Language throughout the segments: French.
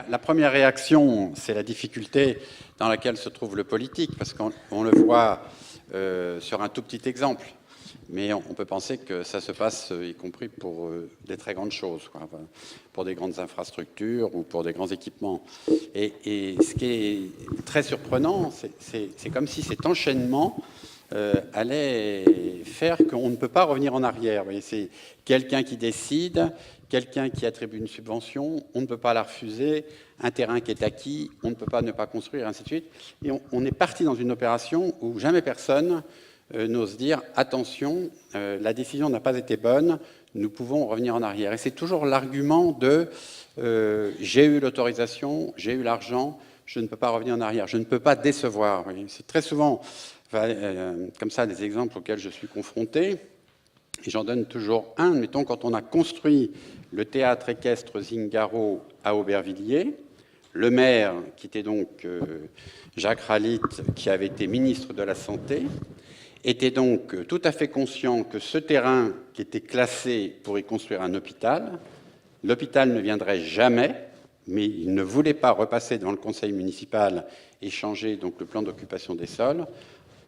La première réaction, c'est la difficulté dans laquelle se trouve le politique, parce qu'on le voit sur un tout petit exemple. Mais on peut penser que ça se passe, y compris pour des très grandes choses, quoi, pour des grandes infrastructures ou pour des grands équipements. Et ce qui est très surprenant, c'est comme si cet enchaînement allait faire qu'on ne peut pas revenir en arrière. Vous voyez, c'est quelqu'un qui décide, quelqu'un qui attribue une subvention, on ne peut pas la refuser, un terrain qui est acquis, on ne peut pas ne pas construire, et ainsi de suite. Et on est parti dans une opération où jamais personne n'ose dire « attention, la décision n'a pas été bonne, nous pouvons revenir en arrière ». Et c'est toujours l'argument de j'ai eu l'autorisation, j'ai eu l'argent, je ne peux pas revenir en arrière, je ne peux pas décevoir. C'est très souvent comme ça des exemples auxquels je suis confronté. Et j'en donne toujours un. Mettons, quand on a construit le théâtre équestre Zingaro à Aubervilliers, le maire, qui était donc Jacques Ralite, qui avait été ministre de la Santé, était donc tout à fait conscient que ce terrain qui était classé pour y construire un hôpital, l'hôpital ne viendrait jamais, mais il ne voulait pas repasser devant le conseil municipal et changer donc le plan d'occupation des sols.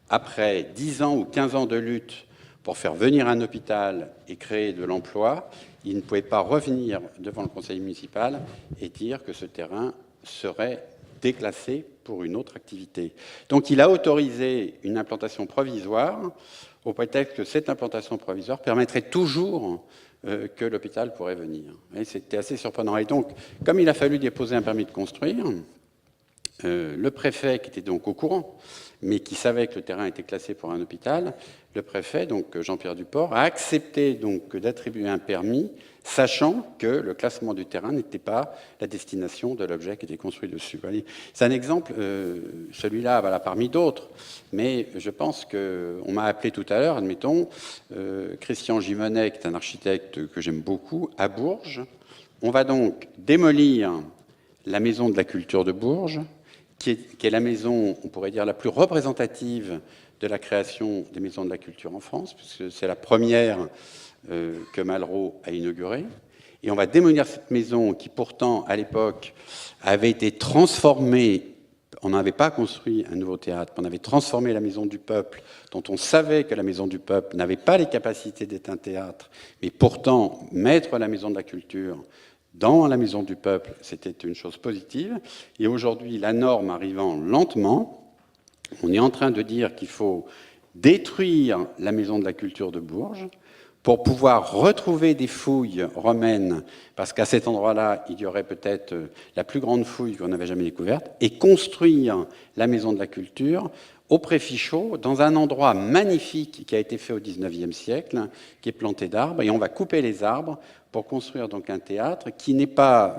Après 10 ans ou 15 ans de lutte pour faire venir un hôpital et créer de l'emploi, il ne pouvait pas revenir devant le conseil municipal et dire que ce terrain serait déclassé pour une autre activité. Donc il a autorisé une implantation provisoire au prétexte que cette implantation provisoire permettrait toujours que l'hôpital pourrait venir. C'était assez surprenant. Et donc, comme il a fallu déposer un permis de construire, le préfet, qui était donc au courant, mais qui savait que le terrain était classé pour un hôpital, le préfet, donc Jean-Pierre Duport, a accepté donc d'attribuer un permis, sachant que le classement du terrain n'était pas la destination de l'objet qui était construit dessus. C'est un exemple, celui-là, voilà, parmi d'autres, mais je pense qu'on m'a appelé tout à l'heure, admettons, Christian Gimonet, qui est un architecte que j'aime beaucoup, à Bourges. On va donc démolir la maison de la culture de Bourges, qui est la maison, on pourrait dire, la plus représentative de la création des maisons de la culture en France, puisque c'est la première que Malraux a inaugurée. Et on va démolir cette maison qui, pourtant, à l'époque, avait été transformée. On n'avait pas construit un nouveau théâtre, on avait transformé la Maison du Peuple, dont on savait que la Maison du Peuple n'avait pas les capacités d'être un théâtre, mais pourtant, mettre la Maison de la Culture dans la Maison du Peuple, c'était une chose positive. Et aujourd'hui, la norme arrivant lentement, on est en train de dire qu'il faut détruire la Maison de la Culture de Bourges pour pouvoir retrouver des fouilles romaines, parce qu'à cet endroit-là, il y aurait peut-être la plus grande fouille qu'on n'avait jamais découverte, et construire la Maison de la Culture au Préfichot, dans un endroit magnifique qui a été fait au XIXe siècle, qui est planté d'arbres, et on va couper les arbres pour construire donc un théâtre qui n'est pas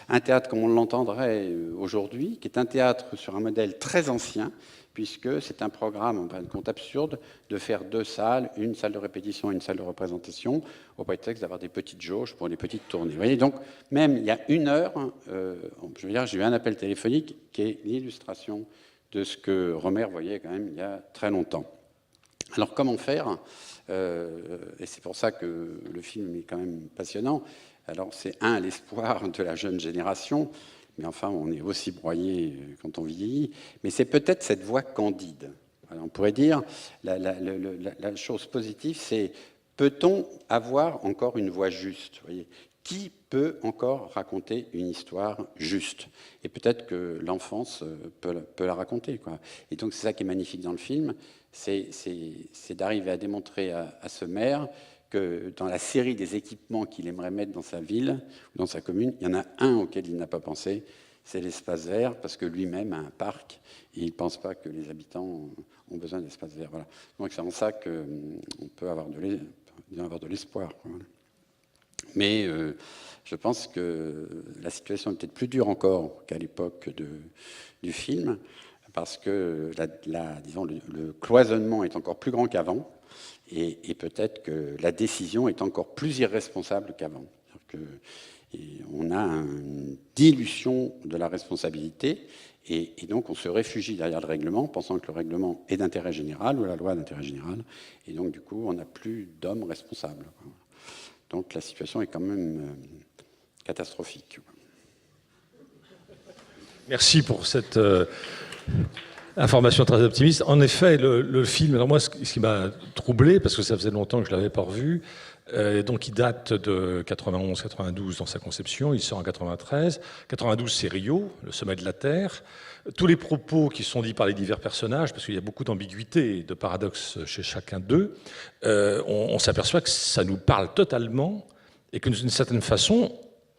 un théâtre comme on l'entendrait aujourd'hui, qui est un théâtre sur un modèle très ancien, puisque c'est un programme, en fin de compte, absurde de faire 2 salles, une salle de répétition et une salle de représentation, au prétexte d'avoir des petites jauges pour les petites tournées. Vous voyez, donc, même il y a 1 heure, je veux dire, j'ai eu un appel téléphonique qui est l'illustration de ce que Romer voyait quand même il y a très longtemps. Alors, comment faire et c'est pour ça que le film est quand même passionnant. Alors, c'est l'espoir de la jeune génération, mais enfin, on est aussi broyé quand on vieillit. Mais c'est peut-être cette voix candide. Alors, on pourrait dire, la chose positive, c'est peut-on avoir encore une voix juste, vous voyez ? Qui peut encore raconter une histoire juste? Et peut-être que l'enfance peut la raconter, quoi. Et donc, c'est ça qui est magnifique dans le film, c'est d'arriver à démontrer à ce maire que dans la série des équipements qu'il aimerait mettre dans sa ville ou dans sa commune, il y en a un auquel il n'a pas pensé, c'est l'espace vert, parce que lui-même a un parc et il ne pense pas que les habitants ont besoin d'espace vert. Voilà. Donc c'est en ça qu'on peut avoir de l'espoir. Voilà. Mais je pense que la situation est peut-être plus dure encore qu'à l'époque du film, parce que disons, le cloisonnement est encore plus grand qu'avant, et peut-être que la décision est encore plus irresponsable qu'avant. On a une dilution de la responsabilité, et donc on se réfugie derrière le règlement, pensant que le règlement est d'intérêt général, ou la loi d'intérêt général, et donc du coup on n'a plus d'hommes responsables. Donc la situation est quand même catastrophique. Merci pour cette information très optimiste. En effet, le film, alors moi, ce qui m'a troublé, parce que ça faisait longtemps que je ne l'avais pas revu, donc il date de 91-92 dans sa conception, il sort en 93. 92, c'est Rio, le sommet de la Terre. Tous les propos qui sont dits par les divers personnages, parce qu'il y a beaucoup d'ambiguïté et de paradoxes chez chacun d'eux, on s'aperçoit que ça nous parle totalement et que d'une certaine façon,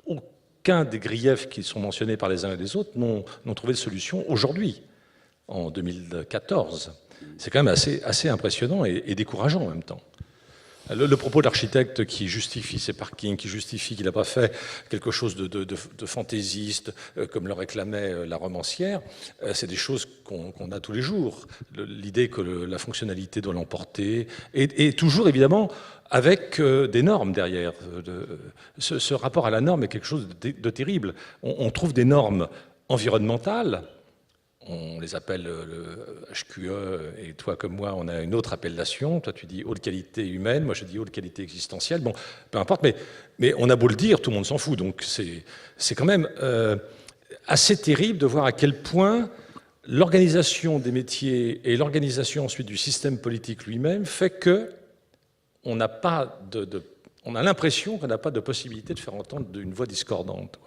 aucun des griefs qui sont mentionnés par les uns et les autres n'ont trouvé de solution aujourd'hui, en 2014. C'est quand même assez impressionnant et décourageant en même temps. Le propos de l'architecte qui justifie ses parkings, qui justifie qu'il n'a pas fait quelque chose de fantaisiste, comme le réclamait la romancière, c'est des choses qu'on a tous les jours. L'idée que la fonctionnalité doit l'emporter, et toujours évidemment avec des normes derrière. Ce rapport à la norme est quelque chose de terrible. On trouve des normes environnementales. On les appelle le HQE, et toi comme moi, on a une autre appellation. Toi, tu dis haute qualité humaine, moi je dis haute qualité existentielle. Bon, peu importe, mais on a beau le dire, tout le monde s'en fout. Donc c'est quand même assez terrible de voir à quel point l'organisation des métiers et l'organisation ensuite du système politique lui-même fait que on a l'impression qu'on n'a pas de possibilité de faire entendre une voix discordante.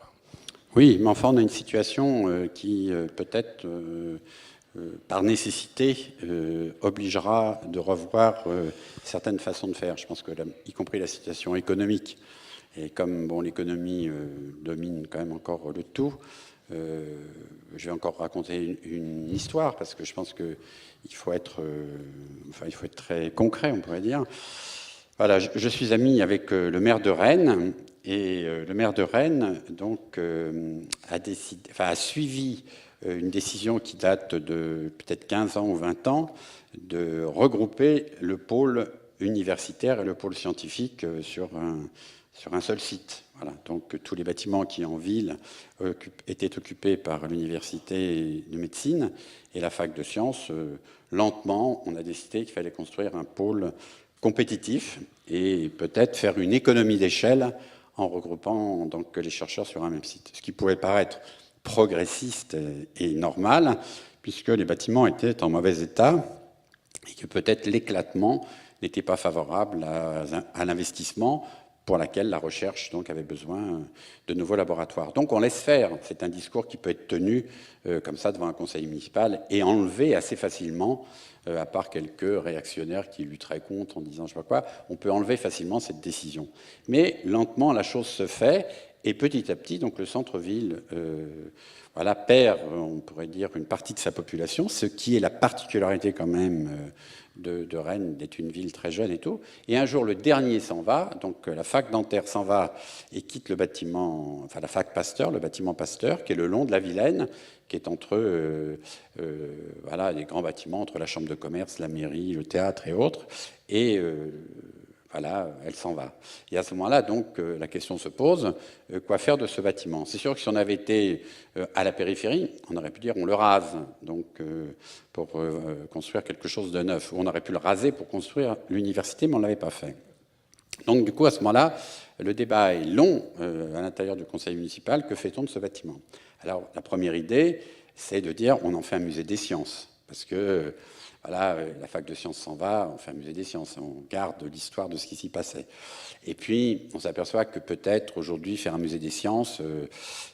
Oui, mais enfin, on a une situation qui, peut-être, par nécessité, obligera de revoir certaines façons de faire. Je pense que, y compris la situation économique, et comme bon, l'économie domine quand même encore le tout, je vais encore raconter une histoire, parce que je pense qu'il faut être, il faut être très concret, on pourrait dire. Voilà, je suis ami avec le maire de Rennes, et le maire de Rennes donc, a suivi une décision qui date de peut-être 15 ans ou 20 ans de regrouper le pôle universitaire et le pôle scientifique sur un seul site. Voilà. Donc tous les bâtiments qui en ville étaient occupés par l'université de médecine et la fac de sciences. Lentement, on a décidé qu'il fallait construire un pôle compétitif et peut-être faire une économie d'échelle en regroupant donc les chercheurs sur un même site. Ce qui pouvait paraître progressiste et normal, puisque les bâtiments étaient en mauvais état et que peut-être l'éclatement n'était pas favorable à l'investissement pour laquelle la recherche donc, avait besoin de nouveaux laboratoires. Donc on laisse faire. C'est un discours qui peut être tenu comme ça devant un conseil municipal et enlevé assez facilement, à part quelques réactionnaires qui lutteraient contre en disant je sais pas quoi, on peut enlever facilement cette décision. Mais lentement, la chose se fait et petit à petit, donc le centre-ville voilà, perd, on pourrait dire, une partie de sa population, ce qui est la particularité quand même de Rennes, d'être une ville très jeune et tout. Et un jour, le dernier s'en va, donc la fac dentaire s'en va et quitte le bâtiment, enfin la fac Pasteur, le bâtiment Pasteur, qui est le long de la Vilaine, qui est entre voilà, les grands bâtiments, entre la chambre de commerce, la mairie, le théâtre et autres. Et voilà, elle s'en va. Et à ce moment-là, donc, la question se pose, quoi faire de ce bâtiment? C'est sûr que si on avait été à la périphérie, on aurait pu dire on le rase, donc, pour construire quelque chose de neuf. Ou on aurait pu le raser pour construire l'université, mais on ne l'avait pas fait. Donc, du coup, à ce moment-là, le débat est long à l'intérieur du conseil municipal. Que fait-on de ce bâtiment? Alors, la première idée, c'est de dire on en fait un musée des sciences. Parce que voilà, la fac de sciences s'en va, on fait un musée des sciences, on garde l'histoire de ce qui s'y passait. Et puis, on s'aperçoit que peut-être aujourd'hui, faire un musée des sciences,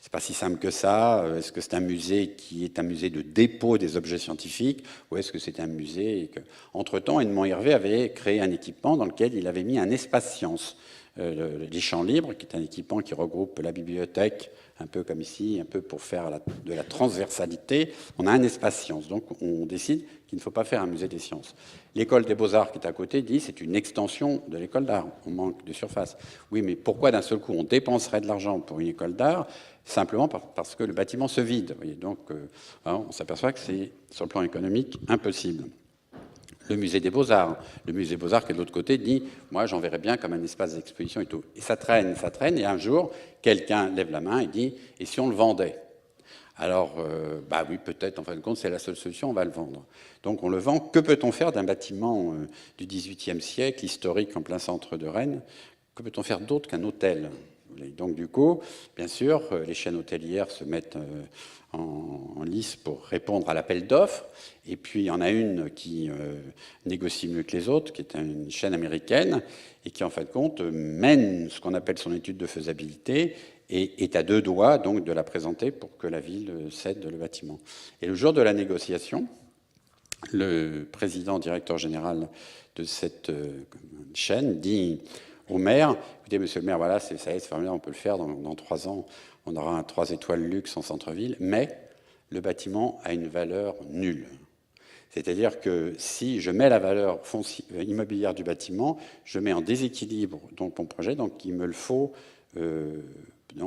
c'est pas si simple que ça. Est-ce que c'est un musée qui est un musée de dépôt des objets scientifiques, ou est-ce que c'est un musée et que... Entre-temps, Edmond Hervé avait créé un équipement dans lequel il avait mis un espace sciences. Les champs libres, qui est un équipement qui regroupe la bibliothèque, un peu comme ici, un peu pour faire de la transversalité. On a un espace sciences, donc on décide qu'il ne faut pas faire un musée des sciences. L'école des beaux-arts qui est à côté dit c'est une extension de l'école d'art, on manque de surface. Oui, mais pourquoi d'un seul coup on dépenserait de l'argent pour une école d'art? Simplement parce que le bâtiment se vide. Vous voyez, donc on s'aperçoit que c'est, sur le plan économique, impossible. Le musée des Beaux-Arts. Le musée des Beaux-Arts qui, de l'autre côté, dit « moi, j'en verrais bien comme un espace d'exposition et tout ». Et ça traîne, et un jour, quelqu'un lève la main et dit « et si on le vendait ?» Alors, bah oui, peut-être, en fin de compte, c'est la seule solution, on va le vendre. Donc on le vend. Que peut-on faire d'un bâtiment du XVIIIe siècle, historique, en plein centre de Rennes? Que peut-on faire d'autre qu'un hôtel? Donc du coup, bien sûr, les chaînes hôtelières se mettent en lice pour répondre à l'appel d'offres. Et puis il y en a une qui négocie mieux que les autres, qui est une chaîne américaine, et qui en fin de compte mène ce qu'on appelle son étude de faisabilité, et est à 2 doigts donc de la présenter pour que la ville cède le bâtiment. Et le jour de la négociation, le président directeur général de cette chaîne dit au maire, écoutez, monsieur le maire, voilà, ça y est, c'est formidable, on peut le faire, dans 3 ans, on aura un 3 étoiles luxe en centre-ville, mais le bâtiment a une valeur nulle. C'est-à-dire que si je mets la valeur immobilière du bâtiment, je mets en déséquilibre donc mon projet, donc il me le faut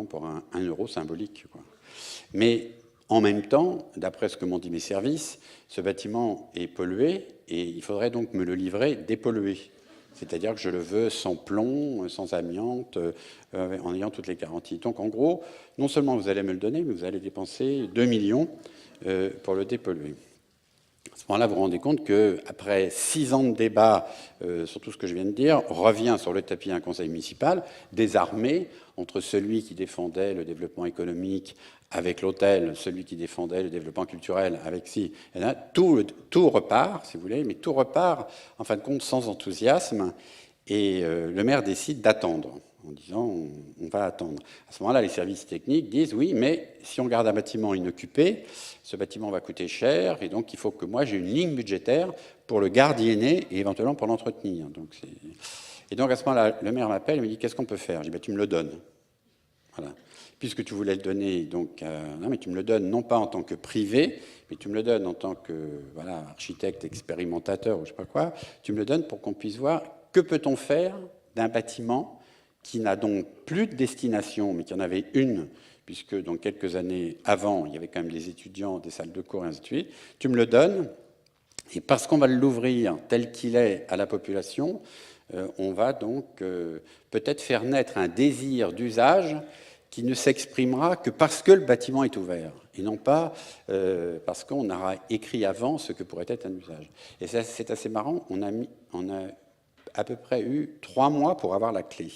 pour un euro symbolique, quoi. Mais en même temps, d'après ce que m'ont dit mes services, ce bâtiment est pollué et il faudrait donc me le livrer dépollué. C'est-à-dire que je le veux sans plomb, sans amiante, en ayant toutes les garanties. Donc en gros, non seulement vous allez me le donner, mais vous allez dépenser 2 millions pour le dépolluer. À ce moment-là, vous vous rendez compte qu'après 6 ans de débat sur tout ce que je viens de dire, revient sur le tapis un conseil municipal désarmé entre celui qui défendait le développement économique avec l'hôtel, celui qui défendait le développement culturel avec si. Et là, tout repart, si vous voulez, mais tout repart, en fin de compte, sans enthousiasme. Et le maire décide d'attendre, en disant on va attendre. À ce moment-là, les services techniques disent oui, mais si on garde un bâtiment inoccupé, ce bâtiment va coûter cher, et donc il faut que moi j'ai une ligne budgétaire pour le gardienner et éventuellement pour l'entretenir. Et donc à ce moment-là, le maire m'appelle et me dit qu'est-ce qu'on peut faire? Je dis tu me le donnes. Voilà. Puisque tu voulais le donner, donc non, mais tu me le donnes non pas en tant que privé, mais tu me le donnes en tant que architecte, expérimentateur ou je sais pas quoi. Tu me le donnes pour qu'on puisse voir que peut-on faire d'un bâtiment qui n'a donc plus de destination, mais qui en avait une, puisque donc quelques années avant, il y avait quand même des étudiants, des salles de cours et ainsi de suite. Tu me le donnes, et parce qu'on va l'ouvrir tel qu'il est à la population, on va donc peut-être faire naître un désir d'usage qui ne s'exprimera que parce que le bâtiment est ouvert, et non pas parce qu'on aura écrit avant ce que pourrait être un usage. Et ça, c'est assez marrant, on a à peu près eu 3 mois pour avoir la clé.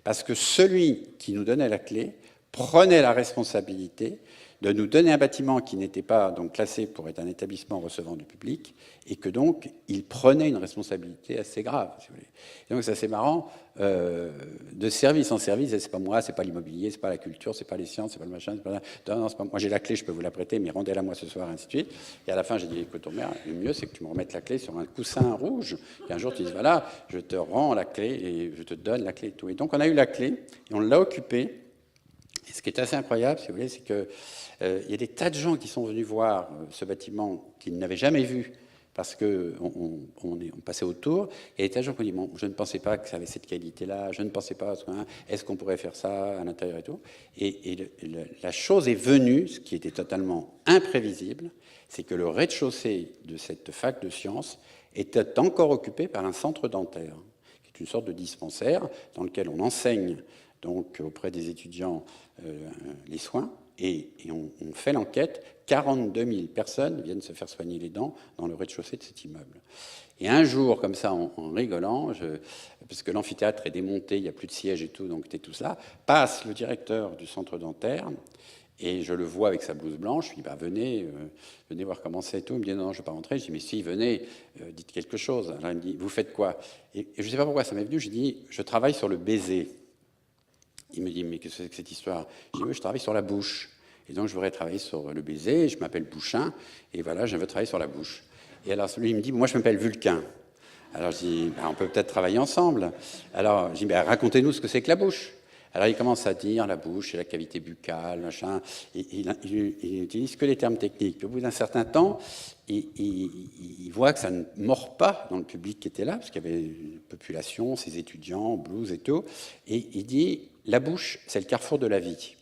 Parce que celui qui nous donnait la clé prenait la responsabilité de nous donner un bâtiment qui n'était pas donc classé pour être un établissement recevant du public, et que donc il prenait une responsabilité assez grave, si vous voulez. Et donc c'est assez marrant, de service en service, c'est pas moi, c'est pas l'immobilier, c'est pas la culture, c'est pas les sciences, c'est pas le machin, c'est pas non, c'est pas moi, j'ai la clé, je peux vous la prêter, mais rendez-la moi ce soir, et ainsi de suite. Et à la fin, j'ai dit, écoute, ton maire, le mieux c'est que tu me remettes la clé sur un coussin rouge, et un jour tu dis, voilà, je te rends la clé et je te donne la clé et tout. Et donc on a eu la clé, et on l'a occupée. Et ce qui est assez incroyable, si vous voulez, c'est qu'il y a des tas de gens qui sont venus voir ce bâtiment qu'ils n'avaient jamais vu parce qu'on passait autour. Et il y a des tas de gens qui ont dit, bon, je ne pensais pas que ça avait cette qualité-là, je ne pensais pas, est-ce qu'on pourrait faire ça à l'intérieur et tout. Et la chose est venue, ce qui était totalement imprévisible, c'est que le rez-de-chaussée de cette fac de sciences était encore occupé par un centre dentaire, qui est une sorte de dispensaire dans lequel on enseigne donc auprès des étudiants les soins, et on fait l'enquête. 42 000 personnes viennent se faire soigner les dents dans le rez-de-chaussée de cet immeuble. Et un jour, comme ça, en rigolant, parce que l'amphithéâtre est démonté, il n'y a plus de sièges et tout, donc c'était tout ça, passe le directeur du centre dentaire, et je le vois avec sa blouse blanche, je lui dis, bah, venez voir comment c'est et tout. Il me dit, non, je ne vais pas rentrer. Je dis, mais si, venez, dites quelque chose. Alors il me dit, vous faites quoi? Et je ne sais pas pourquoi ça m'est venu, je dis, je travaille sur le baiser. Il me dit, mais qu'est-ce que c'est que cette histoire? Je dis, oui, je travaille sur la bouche. Et donc, je voudrais travailler sur le baiser. Je m'appelle Bouchin. Et voilà, je veux travailler sur la bouche. Et alors, lui, il me dit, moi, je m'appelle Vulcain. Alors, je dis, bah, on peut peut-être travailler ensemble. Alors, je dis, bah, racontez-nous ce que c'est que la bouche. Alors, il commence à dire la bouche et la cavité buccale, machin. Il utilise que les termes techniques. Puis, au bout d'un certain temps, il voit que ça ne mord pas dans le public qui était là, parce qu'il y avait une population, ses étudiants, blues et tout. Et il dit, la bouche, c'est le carrefour de la vie.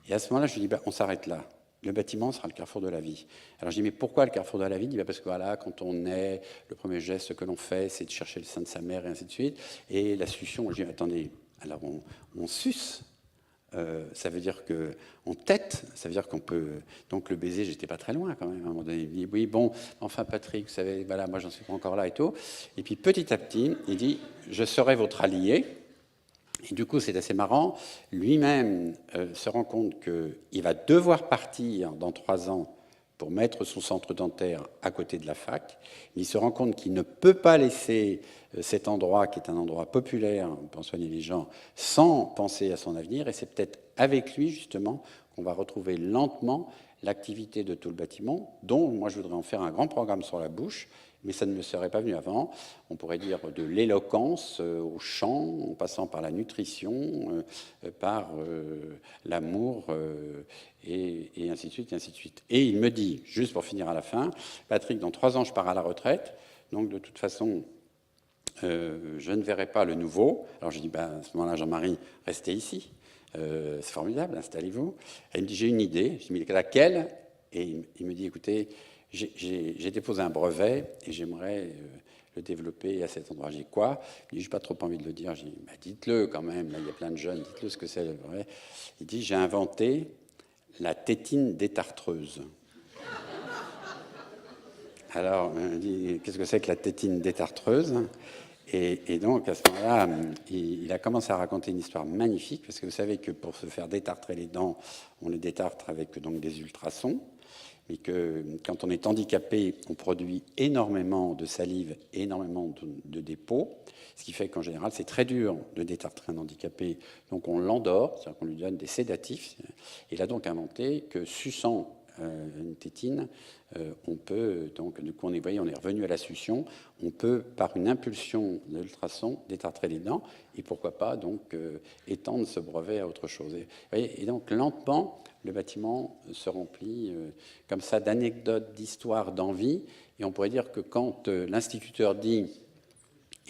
Et à ce moment-là, je lui dis, bah, on s'arrête là. Le bâtiment sera le carrefour de la vie. Alors je dis, mais pourquoi le carrefour de la vie? Il dit, bah, parce que voilà, quand on naît, le premier geste que l'on fait, c'est de chercher le sein de sa mère et ainsi de suite. Et la succion, je dis, attendez, alors on suce. Ça veut dire qu'on tête, ça veut dire qu'on peut... Donc le baiser, j'étais pas très loin quand même. À un moment donné, il dit, oui, bon, enfin Patrick, vous savez, voilà, moi j'en suis pas encore là et tout. Et puis petit à petit, il dit, je serai votre allié. Et du coup, c'est assez marrant. Lui-même se rend compte qu'il va devoir partir dans 3 ans pour mettre son centre dentaire à côté de la fac. Il se rend compte qu'il ne peut pas laisser cet endroit, qui est un endroit populaire pour soigner les gens, sans penser à son avenir. Et c'est peut-être avec lui, justement, qu'on va retrouver lentement l'activité de tout le bâtiment, dont moi je voudrais en faire un grand programme sur la bouche, mais ça ne me serait pas venu avant. On pourrait dire de l'éloquence au chant, en passant par la nutrition, par l'amour, et ainsi de suite, et ainsi de suite. Et il me dit, juste pour finir à la fin, Patrick, dans 3 ans, je pars à la retraite, donc de toute façon, je ne verrai pas le nouveau. Alors je dis, à ce moment-là, Jean-Marie, restez ici. C'est formidable, installez-vous. Elle me dit, j'ai une idée. Je dis, mais laquelle? Et il me dit, écoutez, j'ai déposé un brevet et j'aimerais le développer à cet endroit. J'ai quoi? Il dit, j'ai pas trop envie de le dire. J'ai dit, dites-le quand même, là, il y a plein de jeunes, dites-le ce que c'est le brevet. Il dit, j'ai inventé la tétine détartreuse. Alors, il me dit, qu'est-ce que c'est que la tétine détartreuse? Et donc, à ce moment-là, il a commencé à raconter une histoire magnifique, parce que vous savez que pour se faire détartrer les dents, on les détartre avec donc, des ultrasons, mais que quand on est handicapé, on produit énormément de salive, énormément de dépôts, ce qui fait qu'en général, c'est très dur de détartrer un handicapé. Donc on l'endort, c'est-à-dire qu'on lui donne des sédatifs. Il a donc inventé que suçant une tétine, on peut, donc du coup on est revenu à la succion, on peut par une impulsion de l'ultrason détartrer les dents, et pourquoi pas donc étendre ce brevet à autre chose. Et donc lentement, le bâtiment se remplit comme ça d'anecdotes, d'histoires, d'envie, et on pourrait dire que quand l'instituteur dit,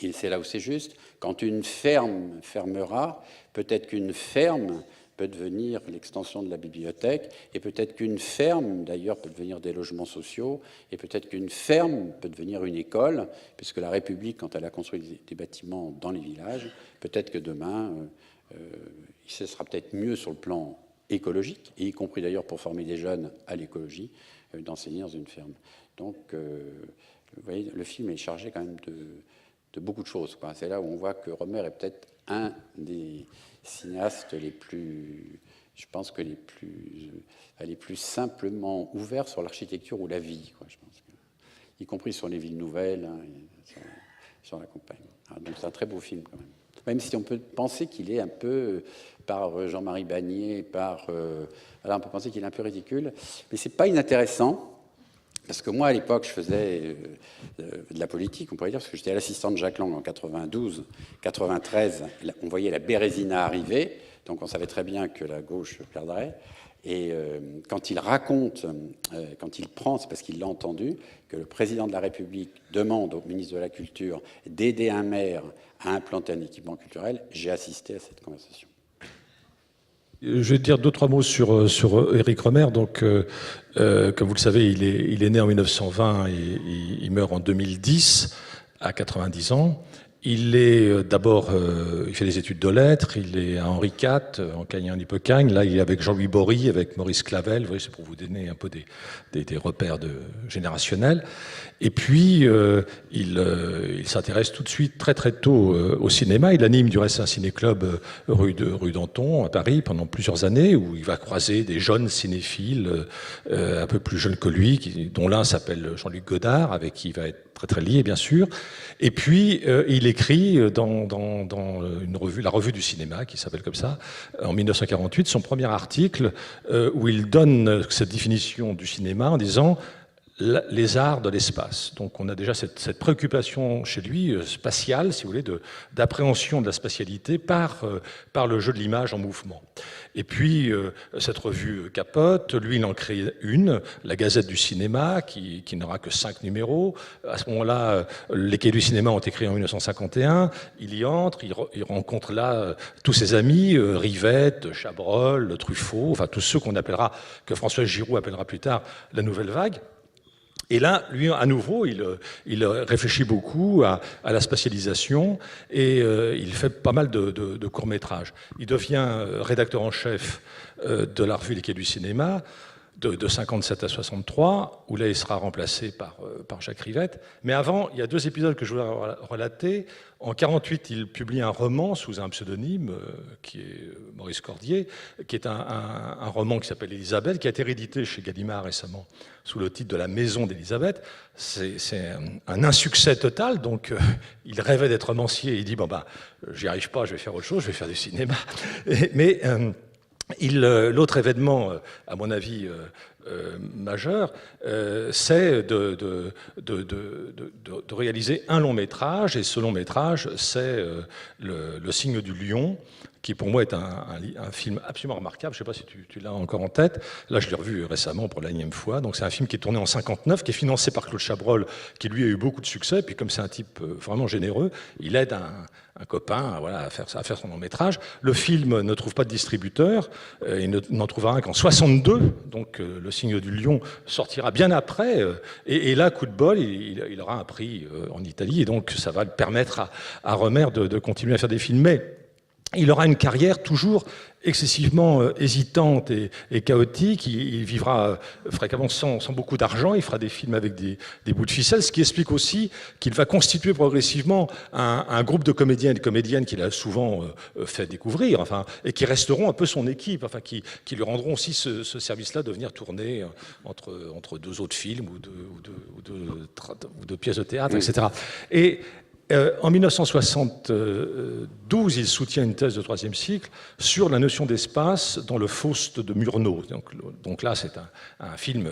et c'est là où c'est juste, quand une ferme fermera, peut-être qu'une ferme peut devenir l'extension de la bibliothèque, et peut-être qu'une ferme, d'ailleurs, peut devenir des logements sociaux, et peut-être qu'une ferme peut devenir une école, puisque la République, quand elle a construit des bâtiments dans les villages, peut-être que demain, ce sera peut-être mieux sur le plan écologique, et y compris d'ailleurs pour former des jeunes à l'écologie, d'enseigner dans une ferme. Donc, vous voyez, le film est chargé quand même de beaucoup de choses, quoi. C'est là où on voit que Rohmer est peut-être un des cinéastes les plus, je pense que les plus simplement ouverts sur l'architecture ou la vie, quoi, je pense y compris sur les villes nouvelles, hein, sur la campagne. Donc c'est un très beau film quand même si on peut penser qu'il est un peu, par Jean-Marie Bagné, voilà, on peut penser qu'il est un peu ridicule, mais c'est pas inintéressant. Parce que moi, à l'époque, je faisais de la politique, on pourrait dire, parce que j'étais l'assistant de Jacques Lang en 92, 93. On voyait la Bérésina arriver, donc on savait très bien que la gauche perdrait. Et quand il raconte, quand il prend, c'est parce qu'il l'a entendu, que le président de la République demande au ministre de la Culture d'aider un maire à implanter un équipement culturel, j'ai assisté à cette conversation. Je vais dire 2-3 mots sur Éric Rohmer. Donc, comme vous le savez, il est né en 1920 et il meurt en 2010, à 90 ans. Il est d'abord, il fait des études de lettres, il est à Henri IV, en Cagnan-Hippocagne. Là, il est avec Jean-Louis Bory, avec Maurice Clavel. Vous voyez, c'est pour vous donner un peu des repères générationnels. Et puis, il s'intéresse tout de suite, très très tôt, au cinéma. Il anime du reste un ciné-club rue d'Anton, à Paris, pendant plusieurs années, où il va croiser des jeunes cinéphiles, un peu plus jeunes que lui, dont l'un s'appelle Jean-Luc Godard, avec qui il va être très très lié, bien sûr. Et puis, il écrit dans une revue, la Revue du cinéma, qui s'appelle comme ça, en 1948, son premier article, où il donne cette définition du cinéma en disant les arts de l'espace. Donc on a déjà cette préoccupation chez lui, spatiale, si vous voulez, d'appréhension de la spatialité par le jeu de l'image en mouvement. Et puis, cette revue capote, lui, il en crée une, la Gazette du cinéma, qui n'aura que 5 numéros. À ce moment-là, les Cahiers du cinéma ont été créés en 1951. Il y entre, il rencontre là tous ses amis, Rivette, Chabrol, Truffaut, enfin tous ceux que François Giroud appellera plus tard la Nouvelle Vague. Et là, lui, à nouveau, il réfléchit beaucoup à la spatialisation et il fait pas mal de courts-métrages. Il devient rédacteur en chef de la revue Les Quais du cinéma. de 57 à 63, où là il sera remplacé par Jacques Rivette. Mais avant, il y a 2 épisodes que je voulais relater. En 48, il publie un roman sous un pseudonyme, qui est Maurice Cordier, qui est un roman qui s'appelle Élisabeth, qui a été réédité chez Gallimard récemment, sous le titre de La Maison d'Élisabeth. C'est un insuccès total, donc il rêvait d'être romancier, il dit, bon ben, j'y arrive pas, je vais faire autre chose, je vais faire du cinéma. Mais l'autre événement, à mon avis, majeur, c'est de réaliser un long métrage, et ce long métrage, c'est le Signe du Lion, qui pour moi est un film absolument remarquable. Je ne sais pas si tu l'as encore en tête. Là, je l'ai revu récemment pour la 9e fois. Donc, c'est un film qui est tourné en 59, qui est financé par Claude Chabrol, qui lui a eu beaucoup de succès. Puis, comme c'est un type vraiment généreux, il aide un copain voilà, à faire son long métrage. Le film ne trouve pas de distributeur. Il n'en trouvera un qu'en 62. Donc, Le Signe du Lion sortira bien après. Et là, coup de bol, il aura un prix en Italie. Et donc, ça va le permettre à Rohmer de continuer à faire des films. Mais il aura une carrière toujours excessivement hésitante et chaotique. Il vivra fréquemment sans beaucoup d'argent. Il fera des films avec des bouts de ficelle, ce qui explique aussi qu'il va constituer progressivement un groupe de comédiens et de comédiennes qu'il a souvent fait découvrir, enfin, et qui resteront un peu son équipe, enfin, qui lui rendront aussi ce service-là de venir tourner entre 2 autres films ou deux pièces de théâtre, etc. Et en 1972, il soutient une thèse de 3e cycle sur la notion d'espace dans le Faust de Murnau. Donc là, c'est un film,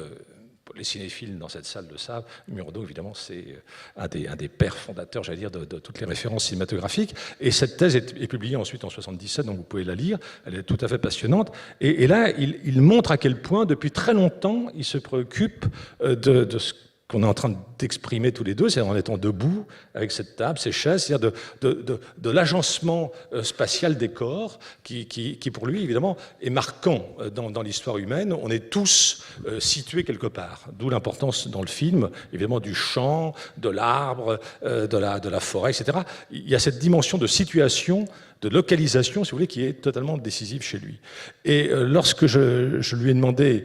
les cinéphiles dans cette salle le savent, Murnau, évidemment, c'est un des pères fondateurs, j'allais dire, de toutes les références cinématographiques. Et cette thèse est publiée ensuite en 1977, donc vous pouvez la lire, elle est tout à fait passionnante. Et là, il montre à quel point, depuis très longtemps, il se préoccupe de ce qu'on est en train d'exprimer tous les deux, c'est en étant debout avec cette table, ces chaises, c'est-à-dire de l'agencement spatial des corps qui, pour lui, évidemment, est marquant dans l'histoire humaine. On est tous situés quelque part, d'où l'importance dans le film, évidemment, du champ, de l'arbre, de la forêt, etc. Il y a cette dimension de situation, de localisation, si vous voulez, qui est totalement décisive chez lui. Et lorsque je lui ai demandé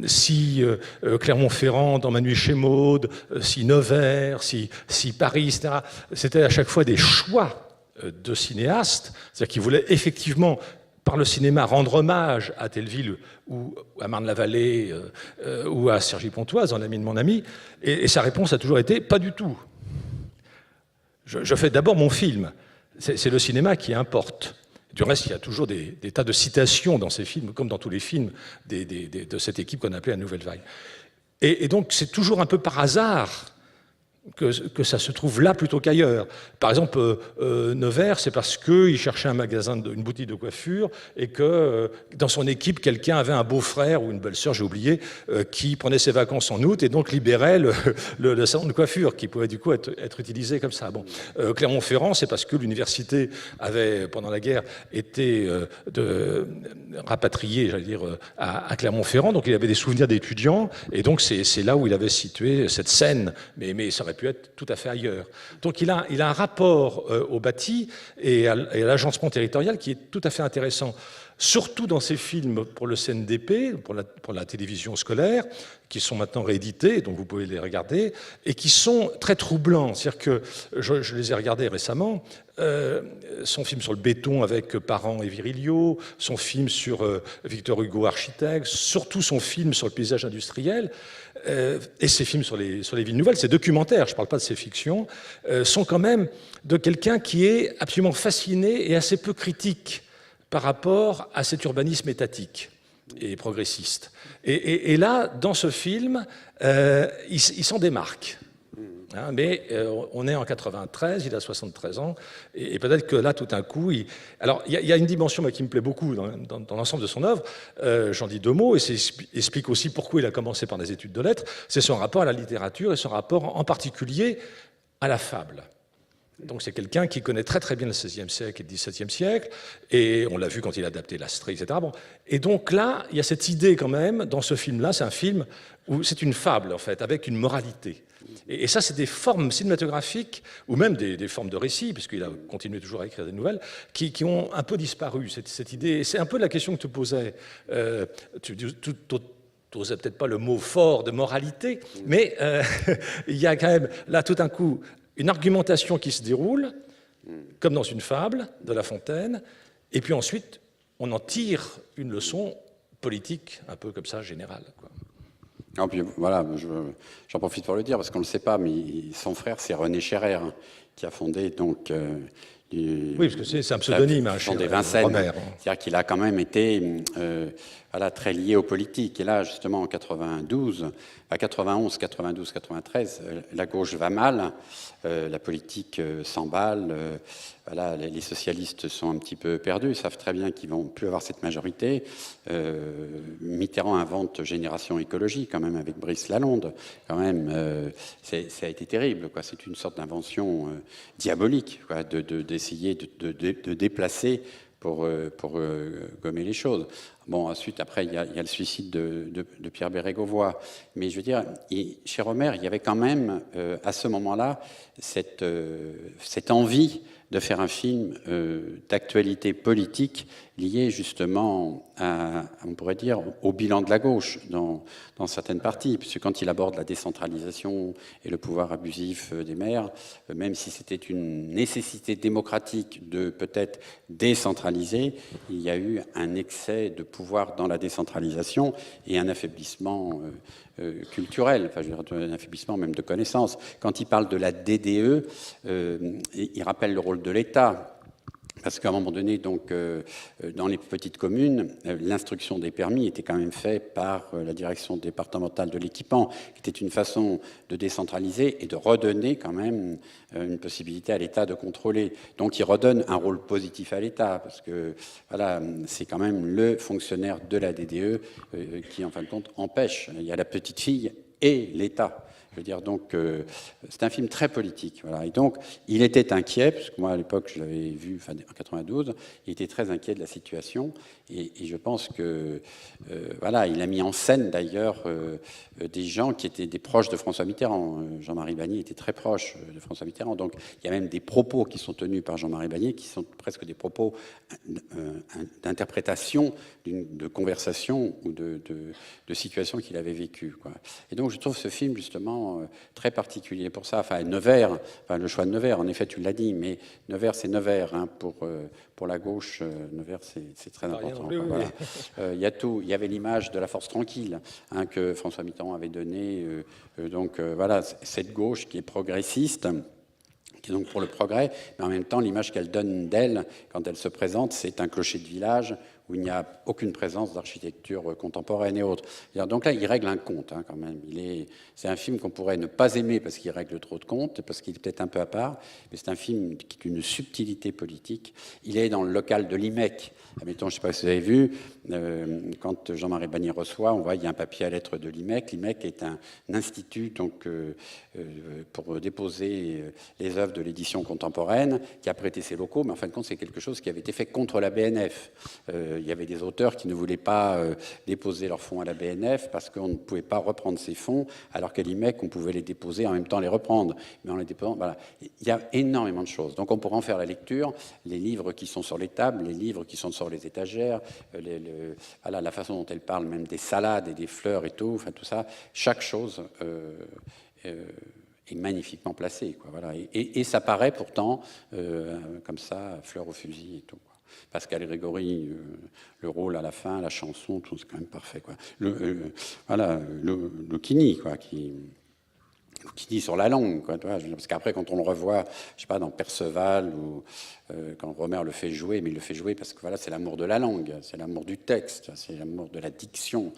si Clermont-Ferrand, dans Ma nuit chez Maud, si Nevers, si Paris, etc., c'était à chaque fois des choix de cinéastes, c'est-à-dire qu'il voulait effectivement, par le cinéma, rendre hommage à telle ville ou à Marne-la-Vallée ou à Cergy-Pontoise, dans L'ami de mon ami, et sa réponse a toujours été « pas du tout ». Je fais d'abord mon film. C'est le cinéma qui importe. Du reste, il y a toujours des tas de citations dans ces films, comme dans tous les films de cette équipe qu'on appelait la Nouvelle Vague. Et donc, c'est toujours un peu par hasard que ça se trouve là plutôt qu'ailleurs. Par exemple, Nevers, c'est parce qu'il cherchait un magasin, une boutique de coiffure, et que dans son équipe, quelqu'un avait un beau-frère ou une belle-sœur, j'ai oublié, qui prenait ses vacances en août et donc libérait le salon de coiffure, qui pouvait du coup être utilisé comme ça. Bon. Clermont-Ferrand, c'est parce que l'université avait, pendant la guerre, été rapatriée, j'allais dire, à Clermont-Ferrand, donc il avait des souvenirs d'étudiants, et donc c'est là où il avait situé cette scène, mais ça aurait pu être tout à fait ailleurs. Donc il a un rapport au bâti et à l'agencement territorial qui est tout à fait intéressant, surtout dans ces films pour le CNDP, pour la télévision scolaire, qui sont maintenant réédités, donc vous pouvez les regarder, et qui sont très troublants. C'est-à-dire que je les ai regardés récemment, son film sur le béton avec Parent et Virilio, son film sur Victor Hugo architecte, surtout son film sur le paysage industriel, et ses films sur les villes nouvelles, ces documentaires, je ne parle pas de ces fictions, sont quand même de quelqu'un qui est absolument fasciné et assez peu critique par rapport à cet urbanisme étatique et progressiste. Et là, dans ce film, il s'en démarque. Hein, mais on est en 93, il a 73 ans, et peut-être que là, tout d'un coup... Alors, il y a une dimension qui me plaît beaucoup dans l'ensemble de son œuvre, j'en dis 2 mots, et ça explique aussi pourquoi il a commencé par des études de lettres, c'est son rapport à la littérature et son rapport en particulier à la fable. Donc c'est quelqu'un qui connaît très très bien le XVIe siècle et le XVIIe siècle, et on l'a vu quand il a adapté l'Astrée, etc. Bon. Et donc là, il y a cette idée quand même, dans ce film-là, c'est un film où c'est une fable, en fait, avec une moralité. Et ça, c'est des formes cinématographiques, ou même des formes de récit, puisqu'il a continué toujours à écrire des nouvelles, qui ont un peu disparu, cette idée. C'est un peu la question que tu posais tout n'osais peut-être pas le mot fort de moralité, mais il y a quand même là tout d'un coup une argumentation qui se déroule, comme dans une fable de La Fontaine, et puis ensuite on en tire une leçon politique un peu comme ça générale, quoi. Et puis, voilà, j'en profite pour le dire parce qu'on ne le sait pas, mais son frère c'est René Scherrer, hein, qui a fondé donc oui, parce que c'est un pseudonyme, hein, des Vincennes. Romer. C'est-à-dire qu'il a quand même été voilà, très lié aux politiques. Et là, justement, en 92, à 91, 92, 93, la gauche va mal, la politique s'emballe. Voilà, les socialistes sont un petit peu perdus, ils savent très bien qu'ils vont plus avoir cette majorité. Mitterrand invente Génération Écologie, quand même, avec Brice Lalonde. Quand même, ça a été terrible, quoi. C'est une sorte d'invention diabolique, quoi, d'essayer de déplacer pour gommer les choses. Bon, ensuite, après, il y a le suicide de Pierre Bérégovoy. Mais je veux dire, chez Romer, il y avait quand même, à ce moment-là, cette envie de faire un film d'actualité politique lié justement on pourrait dire, au bilan de la gauche dans certaines parties. Puisque quand il aborde la décentralisation et le pouvoir abusif des maires, même si c'était une nécessité démocratique de peut-être décentraliser, il y a eu un excès de pouvoir dans la décentralisation et un affaiblissement culturel, enfin, je veux dire, un affaiblissement même de connaissances. Quand il parle de la DDE, il rappelle le rôle de l'État. Parce qu'à un moment donné, donc, dans les petites communes, l'instruction des permis était quand même faite par la direction départementale de l'équipement, qui était une façon de décentraliser et de redonner quand même une possibilité à l'État de contrôler. Donc, il redonne un rôle positif à l'État, parce que voilà, c'est quand même le fonctionnaire de la DDE qui, en fin de compte, empêche. Il y a la petite fille et l'État. Je veux dire, donc, c'est un film très politique. Voilà. Et donc, il était inquiet, parce que moi, à l'époque, je l'avais vu en 92, il était très inquiet de la situation. Et je pense que, voilà, il a mis en scène, d'ailleurs, des gens qui étaient des proches de François Mitterrand. Jean-Marie Bagné était très proche de François Mitterrand. Donc, il y a même des propos qui sont tenus par Jean-Marie Bagné, qui sont presque des propos d'interprétation de conversation ou de situation qu'il avait vécue, quoi. Et donc, je trouve ce film, justement, très particulier pour ça. Enfin, Nevers, enfin, le choix de Nevers, en effet, tu l'as dit, mais Nevers, c'est Nevers, hein, pour la gauche. Nevers, c'est très important. Oui, oui, voilà. oui. Il y a tout. Il y avait l'image de la force tranquille, hein, que François Mitterrand avait donnée. Donc, voilà, cette gauche qui est progressiste, qui est donc pour le progrès, mais en même temps, l'image qu'elle donne d'elle, quand elle se présente, c'est un clocher de village où il n'y a aucune présence d'architecture contemporaine et autres. Donc là, il règle un compte, hein, quand même. C'est un film qu'on pourrait ne pas aimer parce qu'il règle trop de comptes, parce qu'il est peut-être un peu à part, mais c'est un film qui a une subtilité politique. Il est dans le local de l'IMEC. Admettons, je ne sais pas si vous avez vu, quand Jean-Marie Bagné reçoit, on voit il y a un papier à lettres de l'IMEC. L'IMEC est un institut donc, pour déposer les œuvres de l'édition contemporaine, qui a prêté ses locaux, mais en fin de compte, c'est quelque chose qui avait été fait contre la BNF. Il y avait des auteurs qui ne voulaient pas déposer leurs fonds à la BNF parce qu'on ne pouvait pas reprendre ces fonds, alors qu'à l'IMEC, on pouvait les déposer en même temps les reprendre. Mais en les déposant, voilà. Il y a énormément de choses. Donc on pourra en faire la lecture, les livres qui sont sur les tables, les livres qui sont sur les étagères, voilà, la façon dont elle parle même des salades et des fleurs et tout, enfin tout ça, chaque chose est magnifiquement placée, quoi, voilà. Et ça paraît pourtant comme ça, fleur au fusil et tout, quoi. Pascal Grégory, le rôle à la fin, la chanson, tout, c'est quand même parfait, quoi. Voilà, Lucchini, quoi, qui dit sur la langue, quoi, tu vois, parce qu'après, quand on le revoit, je sais pas, dans Perceval, ou quand Romer le fait jouer, mais il le fait jouer parce que voilà, c'est l'amour de la langue, c'est l'amour du texte, c'est l'amour de la diction.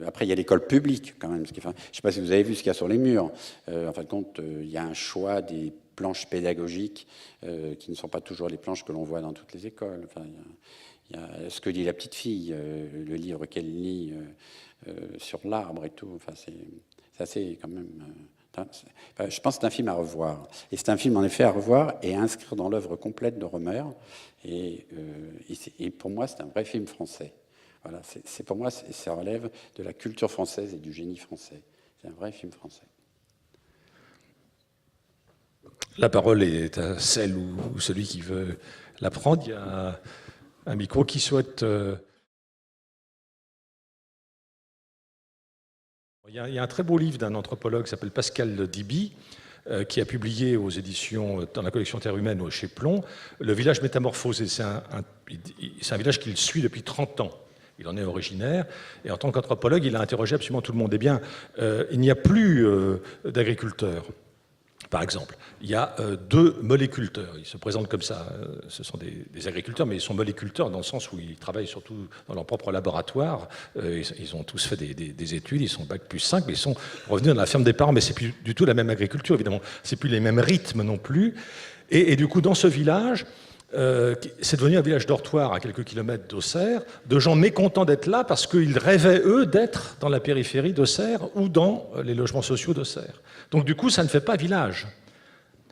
Après, il y a l'école publique, quand même. Je ne sais pas si vous avez vu ce qu'il y a sur les murs. En fin de compte, il y a un choix des planches pédagogiques qui ne sont pas toujours les planches que l'on voit dans toutes les écoles. Enfin, il y a ce que dit la petite fille, le livre qu'elle lit sur l'arbre et tout. Enfin, c'est assez quand même. Je pense que c'est un film à revoir. Et c'est un film, en effet, à revoir et à inscrire dans l'œuvre complète de Romer. Et pour moi, c'est un vrai film français. Voilà, pour moi, ça relève de la culture française et du génie français. C'est un vrai film français. La parole est à celle ou celui qui veut la prendre. Il y a un micro qui souhaite... Il y a un très beau livre d'un anthropologue qui s'appelle Pascal Diby, qui a publié aux éditions, dans la collection Terre humaine chez Plon, Le village métamorphosé. C'est un village qu'il suit depuis 30 ans. Il en est originaire, et en tant qu'anthropologue, il a interrogé absolument tout le monde. Eh bien, il n'y a plus d'agriculteurs. Par exemple, il y a 2 moléculteurs. Ils se présentent comme ça. Ce sont des agriculteurs, mais ils sont moléculteurs dans le sens où ils travaillent surtout dans leur propre laboratoire. Ils ont tous fait des études, ils sont bac plus 5, mais ils sont revenus dans la ferme des parents. Mais c'est plus du tout la même agriculture, évidemment. C'est plus les mêmes rythmes non plus. Et du coup, dans ce village, c'est devenu un village dortoir à quelques kilomètres d'Auxerre, de gens mécontents d'être là parce qu'ils rêvaient, eux, d'être dans la périphérie d'Auxerre ou dans les logements sociaux d'Auxerre. Donc du coup, ça ne fait pas village.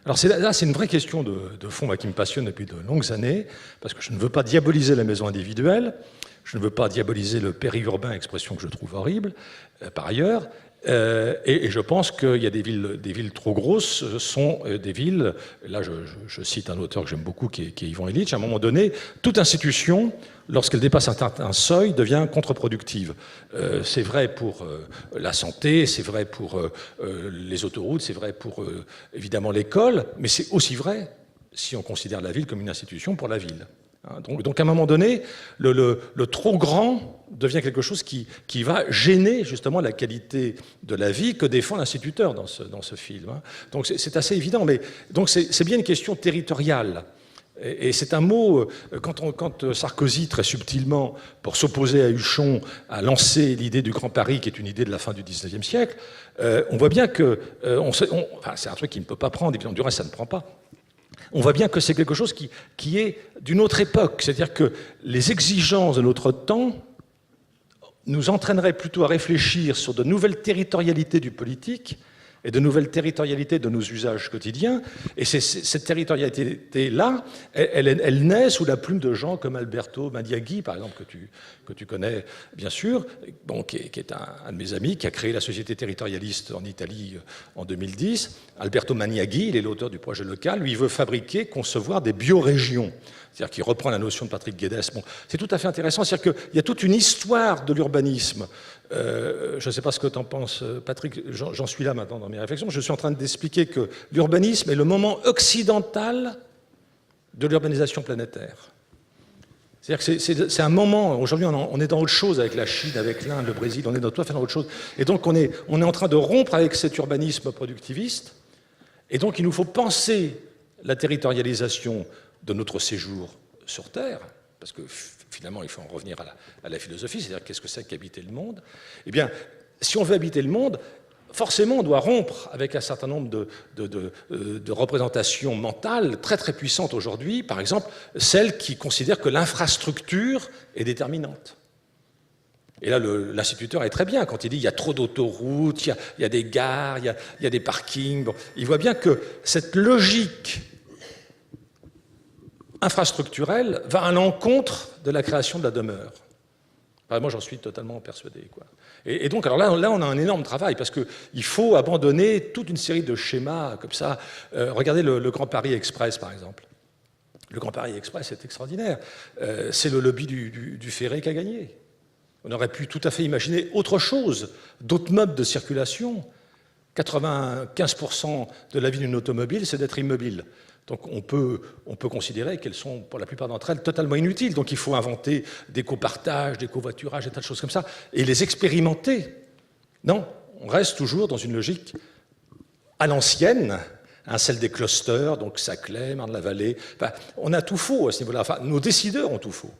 Alors là, c'est une vraie question de fond qui me passionne depuis de longues années, parce que je ne veux pas diaboliser la maison individuelle, je ne veux pas diaboliser le périurbain, expression que je trouve horrible, par ailleurs, et je pense qu'il y a des villes trop grosses, sont des villes, là je cite un auteur que j'aime beaucoup qui est Ivan Illich, à un moment donné, toute institution, lorsqu'elle dépasse un seuil, devient contre-productive. C'est vrai pour la santé, c'est vrai pour les autoroutes, c'est vrai pour évidemment l'école, mais c'est aussi vrai si on considère la ville comme une institution pour la ville. Donc à un moment donné, le trop grand devient quelque chose qui va gêner justement la qualité de la vie que défend l'instituteur dans ce film. Donc c'est assez évident, mais donc c'est bien une question territoriale. Et c'est un mot, quand Sarkozy, très subtilement, pour s'opposer à Huchon, a lancé l'idée du Grand Paris, qui est une idée de la fin du XIXe siècle, on voit bien que, c'est un truc qui ne peut pas prendre, évidemment, du reste ça ne prend pas. On voit bien que c'est quelque chose qui est d'une autre époque, c'est-à-dire que les exigences de notre temps nous entraîneraient plutôt à réfléchir sur de nouvelles territorialités du politique et de nouvelles territorialités de nos usages quotidiens. Et cette territorialité-là, elle naît sous la plume de gens comme Alberto Maniaghi, par exemple, que tu connais bien sûr, bon, qui est un de mes amis, qui a créé la Société territorialiste en Italie en 2010. Alberto Maniaghi, il est l'auteur du projet local. Lui, il veut fabriquer, concevoir des biorégions. C'est-à-dire qu'il reprend la notion de Patrick Guedes. Bon, c'est tout à fait intéressant. C'est-à-dire qu'il y a toute une histoire de l'urbanisme. Je ne sais pas ce que tu en penses, Patrick. J'en suis là maintenant dans mes réflexions. Je suis en train d'expliquer que l'urbanisme est le moment occidental de l'urbanisation planétaire. C'est-à-dire que c'est un moment, aujourd'hui on est dans autre chose avec la Chine, avec l'Inde, le Brésil, on est dans tout à fait dans autre chose. Et donc on est en train de rompre avec cet urbanisme productiviste. Et donc il nous faut penser la territorialisation de notre séjour sur Terre, parce que finalement, il faut en revenir à la philosophie, c'est-à-dire qu'est-ce que c'est qu'habiter le monde? Eh bien, si on veut habiter le monde, forcément, on doit rompre avec un certain nombre de représentations mentales très très puissantes aujourd'hui, par exemple, celles qui considèrent que l'infrastructure est déterminante. Et là, l'instituteur est très bien quand il dit il y a trop d'autoroutes, il y a des gares, il y a des parkings. Bon, il voit bien que cette logique infrastructurelle va à l'encontre de la création de la demeure. Enfin, moi, j'en suis totalement persuadé, quoi. Et donc, alors là, on a un énorme travail, parce qu'il faut abandonner toute une série de schémas comme ça. Regardez le Grand Paris Express, par exemple. Le Grand Paris Express est extraordinaire. C'est le lobby du ferré qui a gagné. On aurait pu tout à fait imaginer autre chose, d'autres modes de circulation. 95% de la vie d'une automobile, c'est d'être immobile. Donc on peut considérer qu'elles sont, pour la plupart d'entre elles, totalement inutiles. Donc il faut inventer des copartages, des covoiturages, des tas de choses comme ça, et les expérimenter. Non, on reste toujours dans une logique à l'ancienne, celle des clusters, donc Saclay, Marne-la-Vallée. Enfin, on a tout faux à ce niveau-là. Enfin, nos décideurs ont tout faux.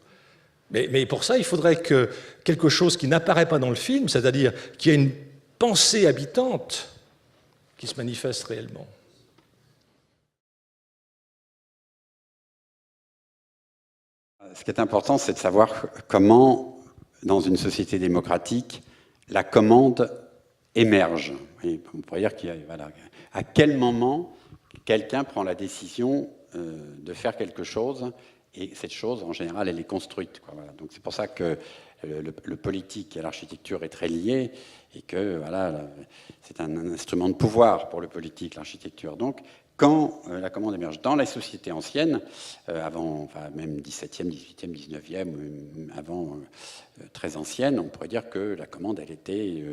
Mais pour ça, il faudrait que quelque chose qui n'apparaît pas dans le film, c'est-à-dire qu'il y ait une pensée habitante qui se manifeste réellement. Ce qui est important, c'est de savoir comment, dans une société démocratique, la commande émerge. Et on pourrait dire à quel moment quelqu'un prend la décision de faire quelque chose, et cette chose, en général, elle est construite. Voilà. Donc c'est pour ça que le politique et l'architecture est très lié, et que c'est un instrument de pouvoir pour le politique, l'architecture. Donc, quand la commande émerge dans la société ancienne, avant, même 17e, 18e, 19e, avant très ancienne, on pourrait dire que la commande, elle était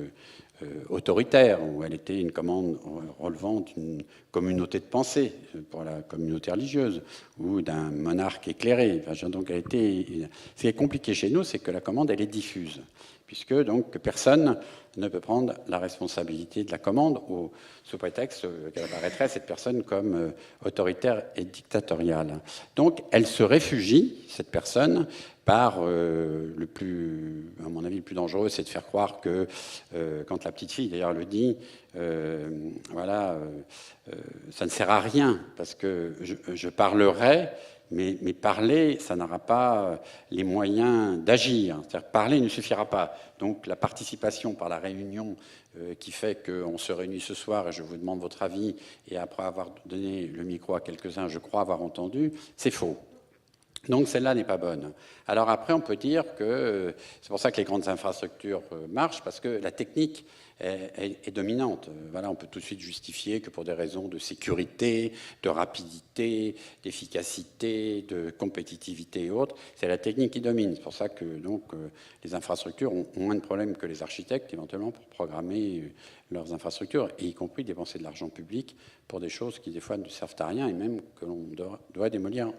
autoritaire, où elle était une commande relevant d'une communauté de pensée pour la communauté religieuse, ou d'un monarque éclairé. Enfin, donc ce qui est compliqué chez nous, c'est que la commande, elle est diffuse, puisque donc personne ne peut prendre la responsabilité de la commande sous prétexte qu'elle apparaîtrait cette personne comme autoritaire et dictatoriale. Donc elle se réfugie, cette personne, par le plus, à mon avis, le plus dangereux, c'est de faire croire que, quand la petite fille, d'ailleurs, le dit, ça ne sert à rien, parce que je parlerai, mais parler, ça n'aura pas les moyens d'agir. C'est-à-dire parler ne suffira pas. Donc la participation par la réunion qui fait qu'on se réunit ce soir et je vous demande votre avis, et après avoir donné le micro à quelques-uns, je crois avoir entendu, c'est faux. Donc celle-là n'est pas bonne. Alors après, on peut dire que c'est pour ça que les grandes infrastructures marchent, parce que la technique est dominante. Voilà, on peut tout de suite justifier que pour des raisons de sécurité, de rapidité, d'efficacité, de compétitivité et autres, c'est la technique qui domine. C'est pour ça que donc, les infrastructures ont moins de problèmes que les architectes, éventuellement, pour programmer leurs infrastructures, et y compris dépenser de l'argent public pour des choses qui, des fois, ne servent à rien, et même que l'on doit démolir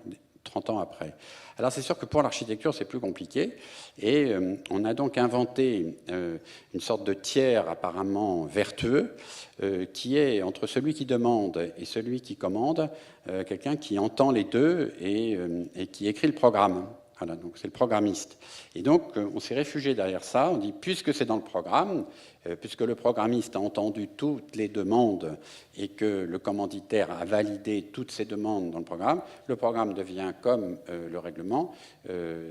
30 ans après. Alors c'est sûr que pour l'architecture, c'est plus compliqué, et on a donc inventé une sorte de tiers apparemment vertueux, qui est entre celui qui demande et celui qui commande, quelqu'un qui entend les deux et qui écrit le programme. Voilà, donc c'est le programmiste. Et donc, on s'est réfugié derrière ça. On dit, puisque c'est dans le programme, puisque le programmiste a entendu toutes les demandes et que le commanditaire a validé toutes ces demandes dans le programme devient comme le règlement,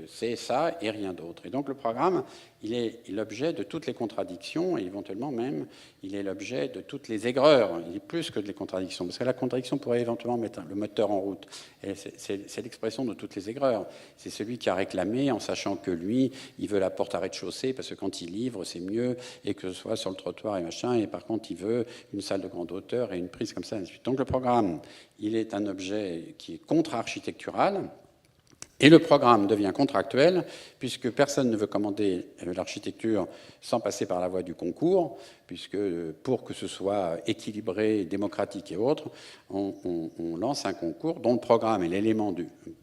c'est ça et rien d'autre. Et donc, le programme, il est l'objet de toutes les contradictions et éventuellement même, il est l'objet de toutes les aigreurs. Il est plus que des contradictions, parce que la contradiction pourrait éventuellement mettre le moteur en route. Et c'est l'expression de toutes les aigreurs. C'est celui qui a réclamé en sachant que lui, il veut la porte à rez-de-chaussée parce que quand il livre, c'est mieux, et que ce soit sur le trottoir et machin, et par contre, il veut une salle de grande hauteur et une prise comme ça, et ainsi de suite. Donc le programme, il est un objet qui est contre-architectural, et le programme devient contractuel, puisque personne ne veut commander l'architecture sans passer par la voie du concours, puisque pour que ce soit équilibré, démocratique et autres, on lance un concours dont le programme est l'élément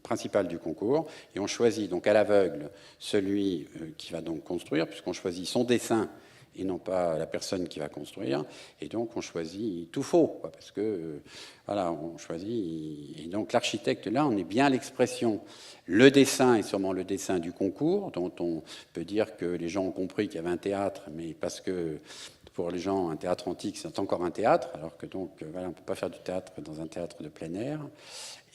principal du concours, et on choisit donc à l'aveugle celui qui va donc construire, puisqu'on choisit son dessin et non pas la personne qui va construire. Et donc, on choisit tout faux, quoi, parce que, voilà, on choisit... Et donc, l'architecte, là, on est bien à l'expression. Le dessin est sûrement le dessin du concours, dont on peut dire que les gens ont compris qu'il y avait un théâtre, mais parce que, pour les gens, un théâtre antique, c'est encore un théâtre, alors que donc, voilà, on ne peut pas faire du théâtre dans un théâtre de plein air.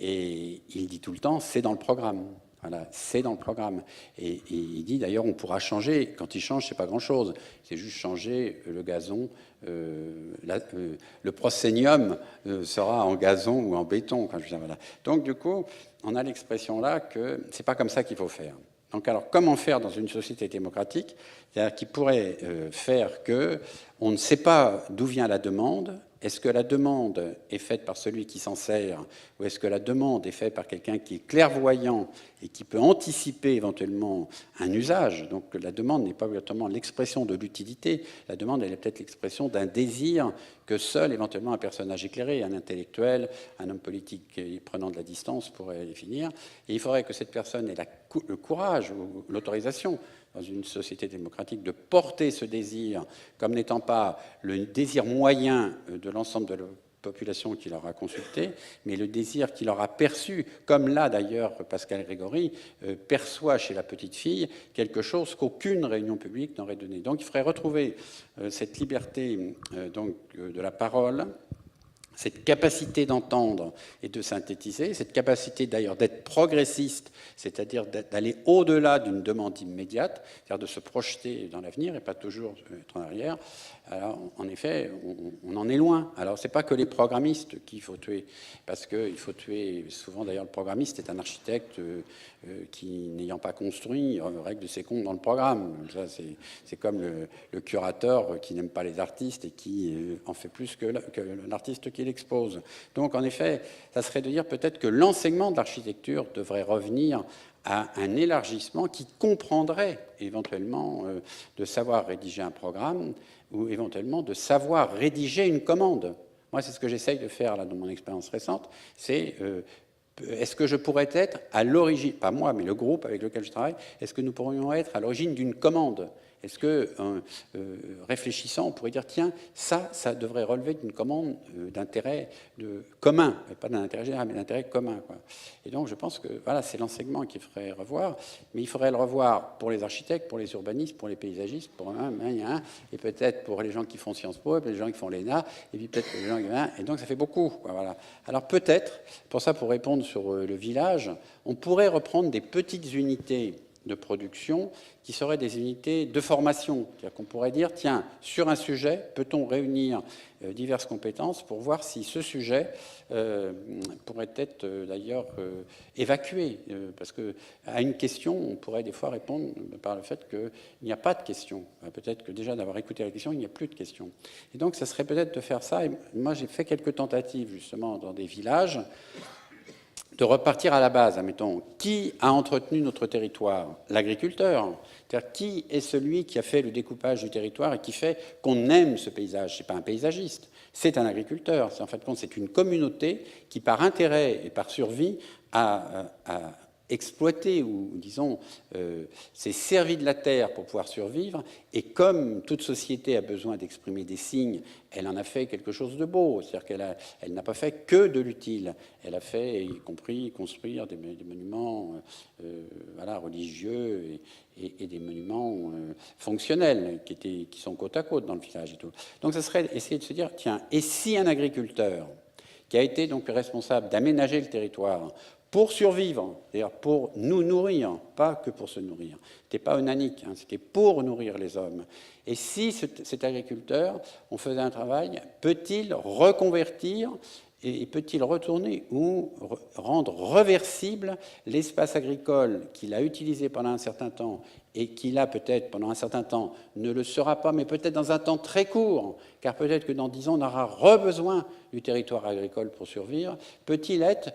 Et il dit tout le temps, c'est dans le programme. Voilà, c'est dans le programme. Et il dit d'ailleurs, on pourra changer. Quand il change, c'est pas grand-chose. C'est juste changer le gazon. Le proscénium sera en gazon ou en béton. Enfin, voilà. Donc du coup, on a l'expression là que c'est pas comme ça qu'il faut faire. Donc alors, comment faire dans une société démocratique, c'est-à-dire qui pourrait faire que on ne sait pas d'où vient la demande. Est-ce que la demande est faite par celui qui s'en sert, ou est-ce que la demande est faite par quelqu'un qui est clairvoyant et qui peut anticiper éventuellement un usage? Donc la demande n'est pas obligatoirement l'expression de l'utilité. La demande, elle est peut-être l'expression d'un désir que seul éventuellement un personnage éclairé, un intellectuel, un homme politique prenant de la distance pourrait définir. Et il faudrait que cette personne ait le courage ou l'autorisation dans une société démocratique, de porter ce désir comme n'étant pas le désir moyen de l'ensemble de la population qui l'aura consulté, mais le désir qu'il aura perçu, comme là d'ailleurs Pascal Grégory perçoit chez la petite fille quelque chose qu'aucune réunion publique n'aurait donné. Donc il faudrait retrouver cette liberté donc, de la parole, cette capacité d'entendre et de synthétiser, cette capacité d'ailleurs d'être progressiste, c'est-à-dire d'aller au-delà d'une demande immédiate, c'est-à-dire de se projeter dans l'avenir et pas toujours être en arrière. Alors, en effet, on en est loin. Alors, c'est pas que les programmistes qu'il faut tuer, parce qu'il faut tuer, souvent d'ailleurs le programmiste est un architecte qui, n'ayant pas construit, règle ses comptes dans le programme. Ça, c'est comme le curateur qui n'aime pas les artistes et qui en fait plus que l'artiste qui les expose. Donc, en effet, ça serait de dire peut-être que l'enseignement de l'architecture devrait revenir à un élargissement qui comprendrait éventuellement de savoir rédiger un programme ou éventuellement de savoir rédiger une commande. Moi, c'est ce que j'essaye de faire là, dans mon expérience récente, c'est est-ce que je pourrais être à l'origine, pas moi, mais le groupe avec lequel je travaille, est-ce que nous pourrions être à l'origine d'une commande ? Est-ce que, réfléchissant, on pourrait dire, tiens, ça devrait relever d'une commande d'intérêt commun, pas d'un intérêt général, mais d'intérêt commun, quoi. Et donc, je pense que voilà, c'est l'enseignement qu'il faudrait revoir, mais il faudrait le revoir pour les architectes, pour les urbanistes, pour les paysagistes, pour et peut-être pour les gens qui font Sciences Po, et puis les gens qui font l'ENA, et puis peut-être les gens qui... Et donc, ça fait beaucoup, quoi, voilà. Alors, peut-être, pour ça, pour répondre sur le village, on pourrait reprendre des petites unités de production qui seraient des unités de formation. C'est-à-dire qu'on pourrait dire, tiens, sur un sujet, peut-on réunir diverses compétences pour voir si ce sujet pourrait être d'ailleurs évacué. Parce qu'à une question, on pourrait des fois répondre par le fait qu'il n'y a pas de question. Peut-être que déjà d'avoir écouté la question, il n'y a plus de question. Et donc, ça serait peut-être de faire ça. Et moi, j'ai fait quelques tentatives, justement, dans des villages, de repartir à la base, admettons, qui a entretenu notre territoire? L'agriculteur. C'est-à-dire, qui est celui qui a fait le découpage du territoire et qui fait qu'on aime ce paysage? Ce n'est pas un paysagiste, c'est un agriculteur. En fait, c'est une communauté qui, par intérêt et par survie, a exploité ou, disons, s'est servi de la terre pour pouvoir survivre. Et comme toute société a besoin d'exprimer des signes, elle en a fait quelque chose de beau. C'est-à-dire qu'elle n'a pas fait que de l'utile. Elle a fait, y compris, construire des monuments voilà, religieux et des monuments fonctionnels qui sont côte à côte dans le village et tout. Donc, ça serait essayer de se dire, tiens, et si un agriculteur qui a été donc responsable d'aménager le territoire pour survivre, c'est-à-dire pour nous nourrir, pas que pour se nourrir. C'était pas onanique, c'était pour nourrir les hommes. Et si cet agriculteur, on faisait un travail, peut-il reconvertir et peut-il retourner ou rendre reversible l'espace agricole qu'il a utilisé pendant un certain temps et qui là, peut-être, pendant un certain temps, ne le sera pas, mais peut-être dans un temps très court, car peut-être que dans 10 ans, on aura rebesoin du territoire agricole pour survivre, peut-il être,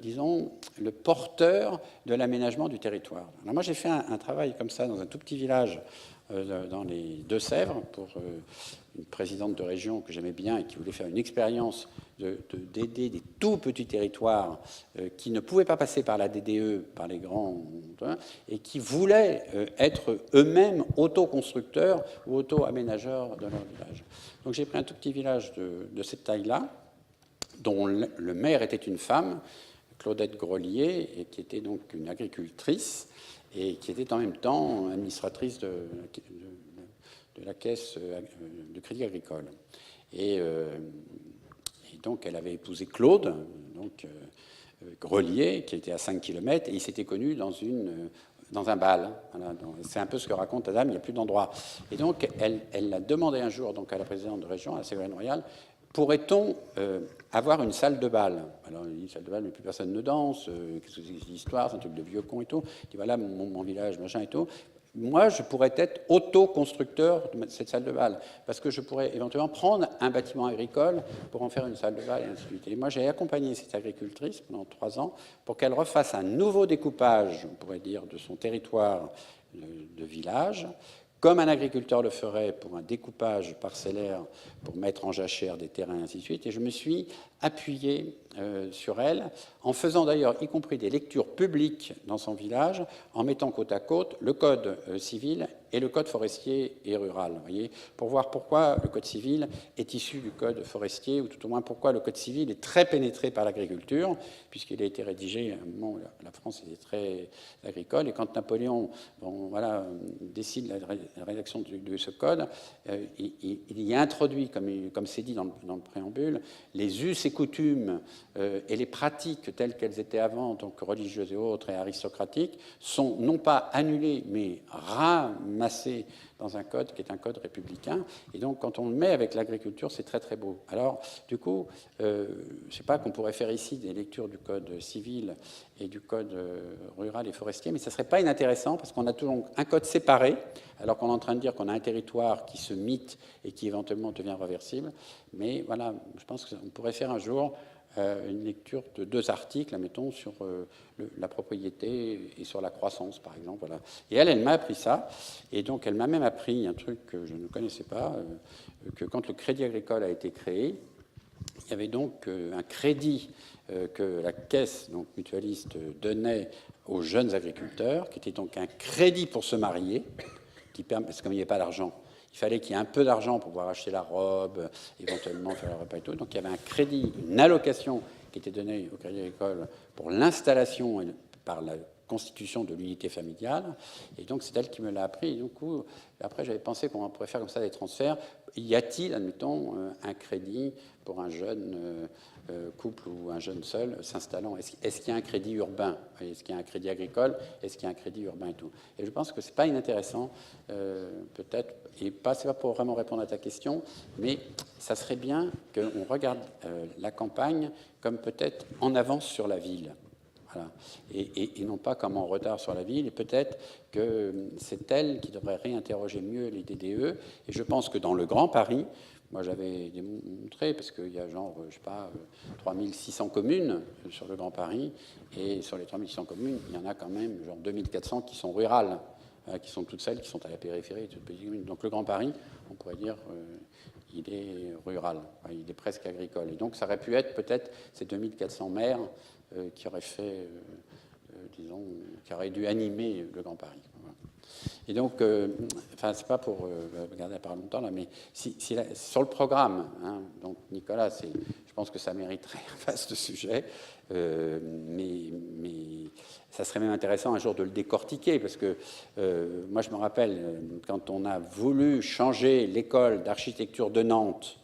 disons, le porteur de l'aménagement du territoire? Alors moi, j'ai fait un travail comme ça dans un tout petit village dans les Deux-Sèvres pour une présidente de région que j'aimais bien et qui voulait faire une expérience d'aider des tout petits territoires qui ne pouvaient pas passer par la DDE, par les grands, et qui voulaient être eux-mêmes autoconstructeurs ou auto-aménageurs de leur village. Donc j'ai pris un tout petit village de cette taille-là, dont le maire était une femme, Claudette Grelier, et qui était donc une agricultrice, et qui était en même temps administratrice de la caisse de crédit agricole. Et donc, elle avait épousé Claude, donc Grelier, qui était à 5 km, et ils s'étaient connus dans un bal. Voilà, c'est un peu ce que raconte la dame, il n'y a plus d'endroit. Et donc, elle a demandé un jour donc, à la présidente de région, à la Ségolène Royal, pourrait-on avoir une salle de bal? Alors, il dit, salle de bal, mais plus personne ne danse, qu'est-ce que c'est que cette histoire, c'est un truc de vieux con et tout. Il dit, voilà, mon village, machin et tout. Moi, je pourrais être autoconstructeur de cette salle de bal, parce que je pourrais éventuellement prendre un bâtiment agricole pour en faire une salle de bal, et ainsi de suite. Et moi, j'ai accompagné cette agricultrice pendant 3 ans pour qu'elle refasse un nouveau découpage, on pourrait dire, de son territoire de village, comme un agriculteur le ferait pour un découpage parcellaire pour mettre en jachère des terrains, et ainsi de suite. Et je me suis appuyé sur elle, en faisant d'ailleurs, y compris des lectures publiques dans son village, en mettant côte à côte le code civil et le code forestier et rural, vous voyez, pour voir pourquoi le code civil est issu du code forestier, ou tout au moins pourquoi le code civil est très pénétré par l'agriculture, puisqu'il a été rédigé à un moment où la France était très agricole, et quand Napoléon décide la rédaction de ce code, il y a introduit, comme c'est dit dans le préambule, les us et coutumes et les pratiques telles qu'elles étaient avant, donc religieuses et autres, et aristocratiques, sont non pas annulées, mais ramassées dans un code qui est un code républicain. Et donc, quand on le met avec l'agriculture, c'est très, très beau. Alors, du coup, je ne sais pas qu'on pourrait faire ici des lectures du code civil et du code rural et forestier, mais ça ne serait pas inintéressant, parce qu'on a toujours un code séparé, alors qu'on est en train de dire qu'on a un territoire qui se mite et qui éventuellement devient réversible. Mais voilà, je pense qu'on pourrait faire un jour une lecture de 2 articles, mettons, sur la propriété et sur la croissance, par exemple. Voilà. Et elle m'a appris ça. Et donc, elle m'a même appris un truc que je ne connaissais pas, que quand le Crédit Agricole a été créé, il y avait donc un crédit que la caisse donc, mutualiste donnait aux jeunes agriculteurs, qui était donc un crédit pour se marier, parce que comme il n'y avait pas d'argent, il fallait qu'il y ait un peu d'argent pour pouvoir acheter la robe, éventuellement faire le repas et tout. Donc il y avait un crédit, une allocation qui était donnée au Crédit Agricole pour l'installation par la constitution de l'unité familiale. Et donc c'est elle qui me l'a appris. Et du coup, après j'avais pensé qu'on pourrait faire comme ça des transferts. Y a-t-il, admettons, un crédit pour un jeune couple ou un jeune seul s'installant? Est-ce qu'il y a un crédit urbain? Est-ce qu'il y a un crédit agricole? Est-ce qu'il y a un crédit urbain et tout? Et je pense que c'est pas inintéressant, peut-être, et c'est pas pour vraiment répondre à ta question, mais ça serait bien qu'on regarde la campagne comme peut-être en avance sur la ville. Voilà. Et non pas comme en retard sur la ville. Et peut-être que c'est elle qui devrait réinterroger mieux les DDE. Et je pense que dans le Grand Paris, moi j'avais démontré, parce qu'il y a genre, je sais pas, 3600 communes sur le Grand Paris, et sur les 3600 communes, il y en a quand même genre 2400 qui sont rurales, qui sont toutes celles qui sont à la périphérie de toutes petites communes. Donc le Grand Paris, on pourrait dire, il est rural, il est presque agricole. Et donc ça aurait pu être peut-être ces 2400 maires qui auraient fait, disons, qui auraient dû animer le Grand Paris. Voilà. Et donc, enfin, c'est pas pour regarder la parole longtemps là, mais sur le programme, hein, donc Nicolas, je pense que ça mériterait un vaste sujet, mais ça serait même intéressant un jour de le décortiquer, parce que moi, je me rappelle quand on a voulu changer l'école d'architecture de Nantes.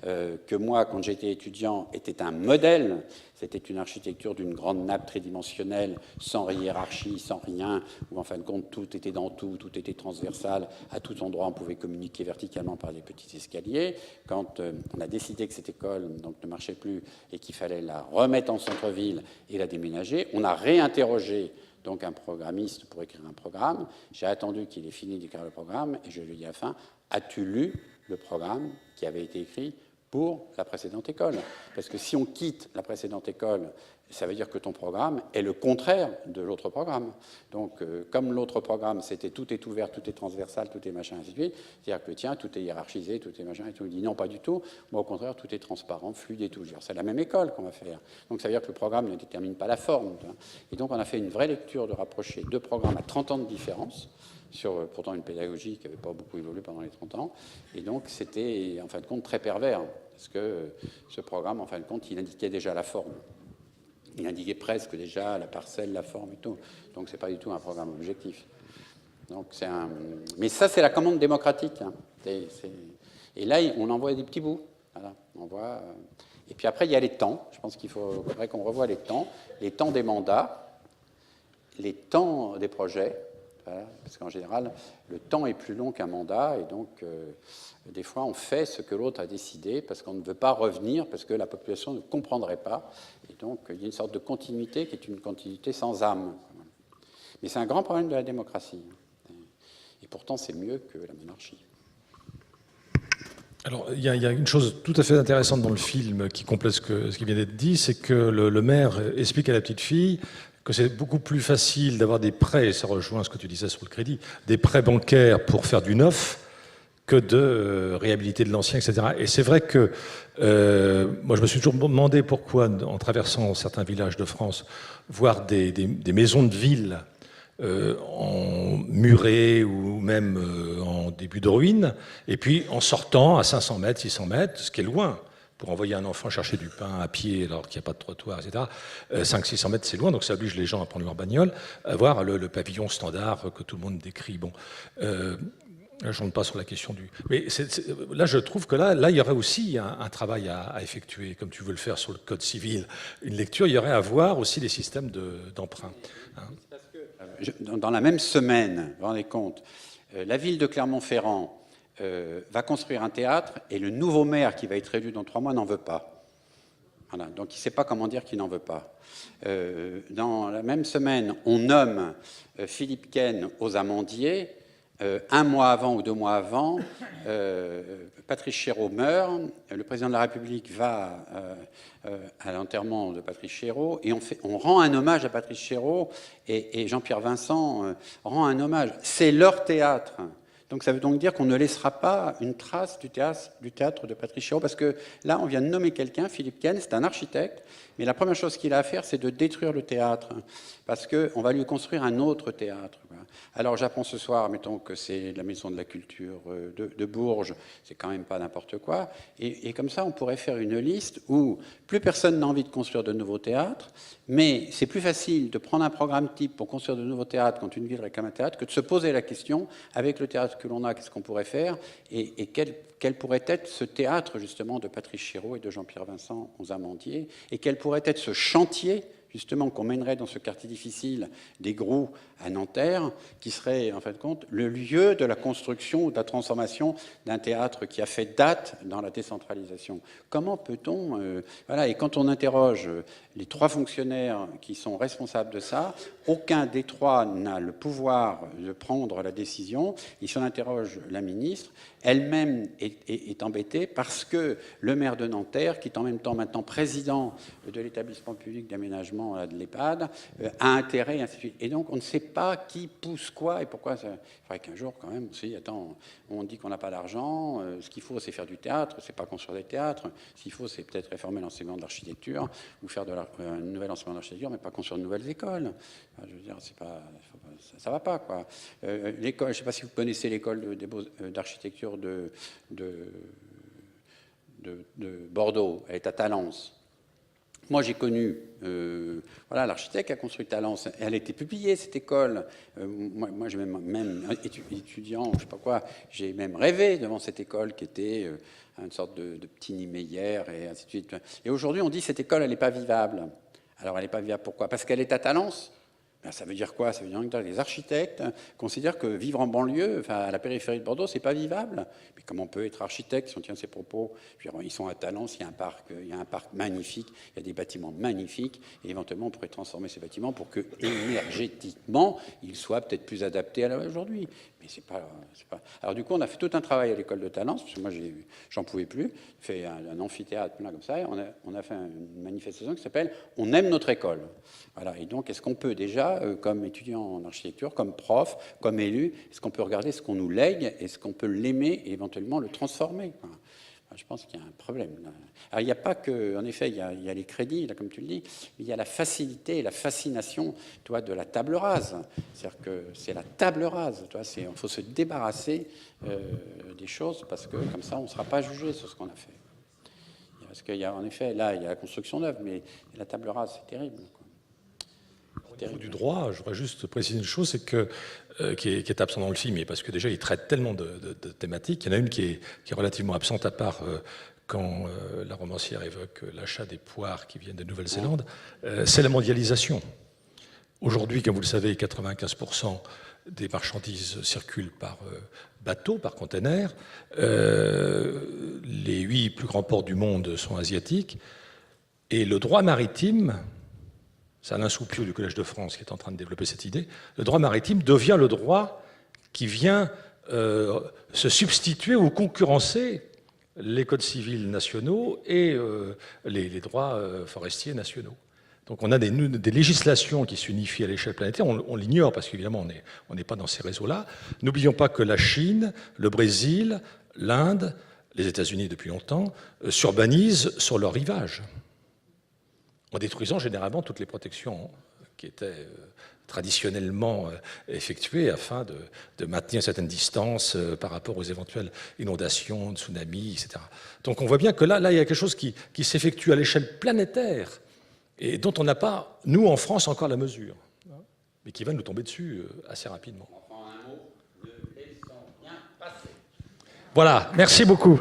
Que moi, quand j'étais étudiant, était un modèle. C'était une architecture d'une grande nappe tridimensionnelle, sans hiérarchie, sans rien, où en fin de compte, tout était dans tout était transversal. À tout endroit, on pouvait communiquer verticalement par des petits escaliers. Quand on a décidé que cette école donc, ne marchait plus et qu'il fallait la remettre en centre-ville et la déménager, on a réinterrogé donc un programmiste pour écrire un programme. J'ai attendu qu'il ait fini d'écrire le programme et je lui ai dit à la fin, as-tu lu le programme qui avait été écrit pour la précédente école? Parce que si on quitte la précédente école, ça veut dire que ton programme est le contraire de l'autre programme. Donc, comme l'autre programme, c'était tout est ouvert, tout est transversal, tout est machin, ainsi de suite, c'est-à-dire que tiens, tout est hiérarchisé, tout est machin, et tout. Il dit non, pas du tout. Moi, au contraire, tout est transparent, fluide et tout. C'est la même école qu'on va faire. Donc, ça veut dire que le programme ne détermine pas la forme. Et donc, on a fait une vraie lecture de rapprocher 2 programmes à 30 ans de différence, sur pourtant une pédagogie qui n'avait pas beaucoup évolué pendant les 30 ans. Et donc, c'était, en fin de compte, très pervers, parce que ce programme, en fin de compte, il indiquait déjà la forme. Il indiquait presque déjà la parcelle, la forme et tout. Donc, ce n'est pas du tout un programme objectif. Donc, mais ça, c'est la commande démocratique. Hein. Et là, on envoie des petits bouts. Voilà. On voit... Et puis après, il y a les temps. Je pense qu'il faudrait qu'on revoie les temps des mandats, les temps des projets. Voilà, parce qu'en général, le temps est plus long qu'un mandat, et donc, des fois, on fait ce que l'autre a décidé, parce qu'on ne veut pas revenir, parce que la population ne comprendrait pas. Et donc, il y a une sorte de continuité qui est une continuité sans âme. Mais c'est un grand problème de la démocratie. Et pourtant, c'est mieux que la monarchie. Alors, il y a une chose tout à fait intéressante dans le film qui complète ce qui vient d'être dit, c'est que le maire explique à la petite fille que c'est beaucoup plus facile d'avoir des prêts, et ça rejoint ce que tu disais sur le crédit, des prêts bancaires pour faire du neuf que de réhabiliter de l'ancien, etc. Et c'est vrai que moi je me suis toujours demandé pourquoi, en traversant certains villages de France, voir des maisons de ville en murée ou même en début de ruine, et puis en sortant à 500 mètres, 600 mètres, ce qui est loin, pour envoyer un enfant chercher du pain à pied alors qu'il n'y a pas de trottoir, etc. 500-600 mètres, c'est loin, donc ça oblige les gens à prendre leur bagnole, à voir le pavillon standard que tout le monde décrit. Bon, là, je ne rentre pas sur la question du... Mais là, je trouve que là, il y aurait aussi un travail à effectuer, comme tu veux le faire sur le Code civil. Une lecture, il y aurait à voir aussi des systèmes d'emprunt. Hein. Dans la même semaine, vous vous rendez compte, la ville de Clermont-Ferrand va construire un théâtre et le nouveau maire qui va être élu dans 3 mois n'en veut pas. Voilà, donc il ne sait pas comment dire qu'il n'en veut pas. Dans la même semaine, on nomme Philippe Ken aux Amandiers un mois avant ou 2 mois avant, Patrice Chéreau meurt, le président de la République va à l'enterrement de Patrice Chéreau, et on rend un hommage à Patrice Chéreau, et Jean-Pierre Vincent rend un hommage. C'est leur théâtre. Donc ça veut donc dire qu'on ne laissera pas une trace du théâtre de Patrice Chéreau, parce que là, on vient de nommer quelqu'un, Philippe Ken, c'est un architecte, mais la première chose qu'il a à faire, c'est de détruire le théâtre, parce qu'on va lui construire un autre théâtre. Alors j'apprends ce soir, mettons que c'est la Maison de la Culture de Bourges, c'est quand même pas n'importe quoi, et comme ça, on pourrait faire une liste où plus personne n'a envie de construire de nouveaux théâtres, mais c'est plus facile de prendre un programme type pour construire de nouveaux théâtres quand une ville réclame un théâtre que de se poser la question, avec le théâtre que l'on a, qu'est-ce qu'on pourrait faire, et quel pourrait être ce théâtre justement de Patrice Chéreau et de Jean-Pierre Vincent aux Amandiers, et quel pourrait être ce chantier justement qu'on mènerait dans ce quartier difficile des Groux à Nanterre, qui serait en fin de compte le lieu de la construction ou de la transformation d'un théâtre qui a fait date dans la décentralisation. Comment peut-on... voilà, et quand on interroge les 3 fonctionnaires qui sont responsables de ça, aucun des 3 n'a le pouvoir de prendre la décision. Et si on interroge la ministre, elle-même est embêtée parce que le maire de Nanterre, qui est en même temps maintenant président de l'établissement public d'aménagement de l'EHPAD, a intérêt, et ainsi de suite. Et donc on ne sait pas qui pousse quoi et pourquoi. Il faudrait qu'un jour, quand même, on se dise, attends, on dit qu'on n'a pas d'argent, ce qu'il faut, c'est faire du théâtre, c'est pas construire des théâtres. Ce qu'il faut, c'est peut-être réformer l'enseignement de l'architecture ou faire un nouvel enseignement d'architecture, mais pas construire de nouvelles écoles. Enfin, je veux dire, c'est pas, ça va pas, quoi. L'école, je ne sais pas si vous connaissez l'école d'architecture de Bordeaux, elle est à Talence. Moi, j'ai connu voilà, l'architecte qui a construit Talence. Elle a été publiée, cette école. Moi j'ai même étudiant, je sais pas quoi, j'ai même rêvé devant cette école qui était une sorte de petit Niemeyer et ainsi de suite. Et aujourd'hui, on dit que cette école, elle n'est pas vivable. Alors, elle n'est pas vivable, pourquoi? Parce qu'elle est à Talence. Ben, ça veut dire quoi? Ça veut dire que les architectes considèrent que vivre en banlieue, enfin, à la périphérie de Bordeaux, c'est pas vivable. Mais comment on peut être architecte si on tient ces propos? Ils sont à Talence, il y a un parc magnifique, il y a des bâtiments magnifiques, et éventuellement on pourrait transformer ces bâtiments pour que énergétiquement ils soient peut-être plus adaptés à aujourd'hui. Mais c'est pas. Alors du coup, on a fait tout un travail à l'école de Talence, parce que moi j'en pouvais plus, fait un amphithéâtre plein comme ça, et on a fait une manifestation qui s'appelle « On aime notre école ». Voilà. Et donc, est-ce qu'on peut déjà, comme étudiant en architecture, comme prof, comme élu, est-ce qu'on peut regarder ce qu'on nous lègue, est-ce qu'on peut l'aimer et éventuellement le transformer? Je pense qu'il y a un problème. Alors, il n'y a pas que, en effet, il y a les crédits, là, comme tu le dis, mais il y a la facilité et la fascination, toi, de la table rase. C'est-à-dire que c'est la table rase. Il faut se débarrasser des choses parce que comme ça, on ne sera pas jugé sur ce qu'on a fait. Parce qu'il y a, en effet, là, il y a la construction neuve, mais la table rase, c'est terrible, quoi. Au niveau du droit, je voudrais juste préciser une chose, c'est que qui est absent dans le film, et parce que déjà il traite tellement de thématiques. Il y en a une qui est relativement absente, à part quand la romancière évoque l'achat des poires qui viennent de Nouvelle-Zélande, c'est la mondialisation. Aujourd'hui, comme vous le savez, 95% des marchandises circulent par bateau, par container. Les 8 plus grands ports du monde sont asiatiques. Et le droit maritime, c'est Alain Soupiot du Collège de France qui est en train de développer cette idée, le droit maritime devient le droit qui vient se substituer ou concurrencer les codes civils nationaux et les droits forestiers nationaux. Donc on a des législations qui s'unifient à l'échelle planétaire, on l'ignore parce qu'évidemment on n'est pas dans ces réseaux-là. N'oublions pas que la Chine, le Brésil, l'Inde, les États-Unis depuis longtemps, s'urbanisent sur leur rivage, en détruisant généralement toutes les protections qui étaient traditionnellement effectuées afin de maintenir une certaine distance par rapport aux éventuelles inondations, tsunamis, etc. Donc on voit bien que là il y a quelque chose qui s'effectue à l'échelle planétaire et dont on n'a pas, nous en France, encore la mesure, mais qui va nous tomber dessus assez rapidement. En un mot, ne laissons rien passer. Voilà, merci beaucoup.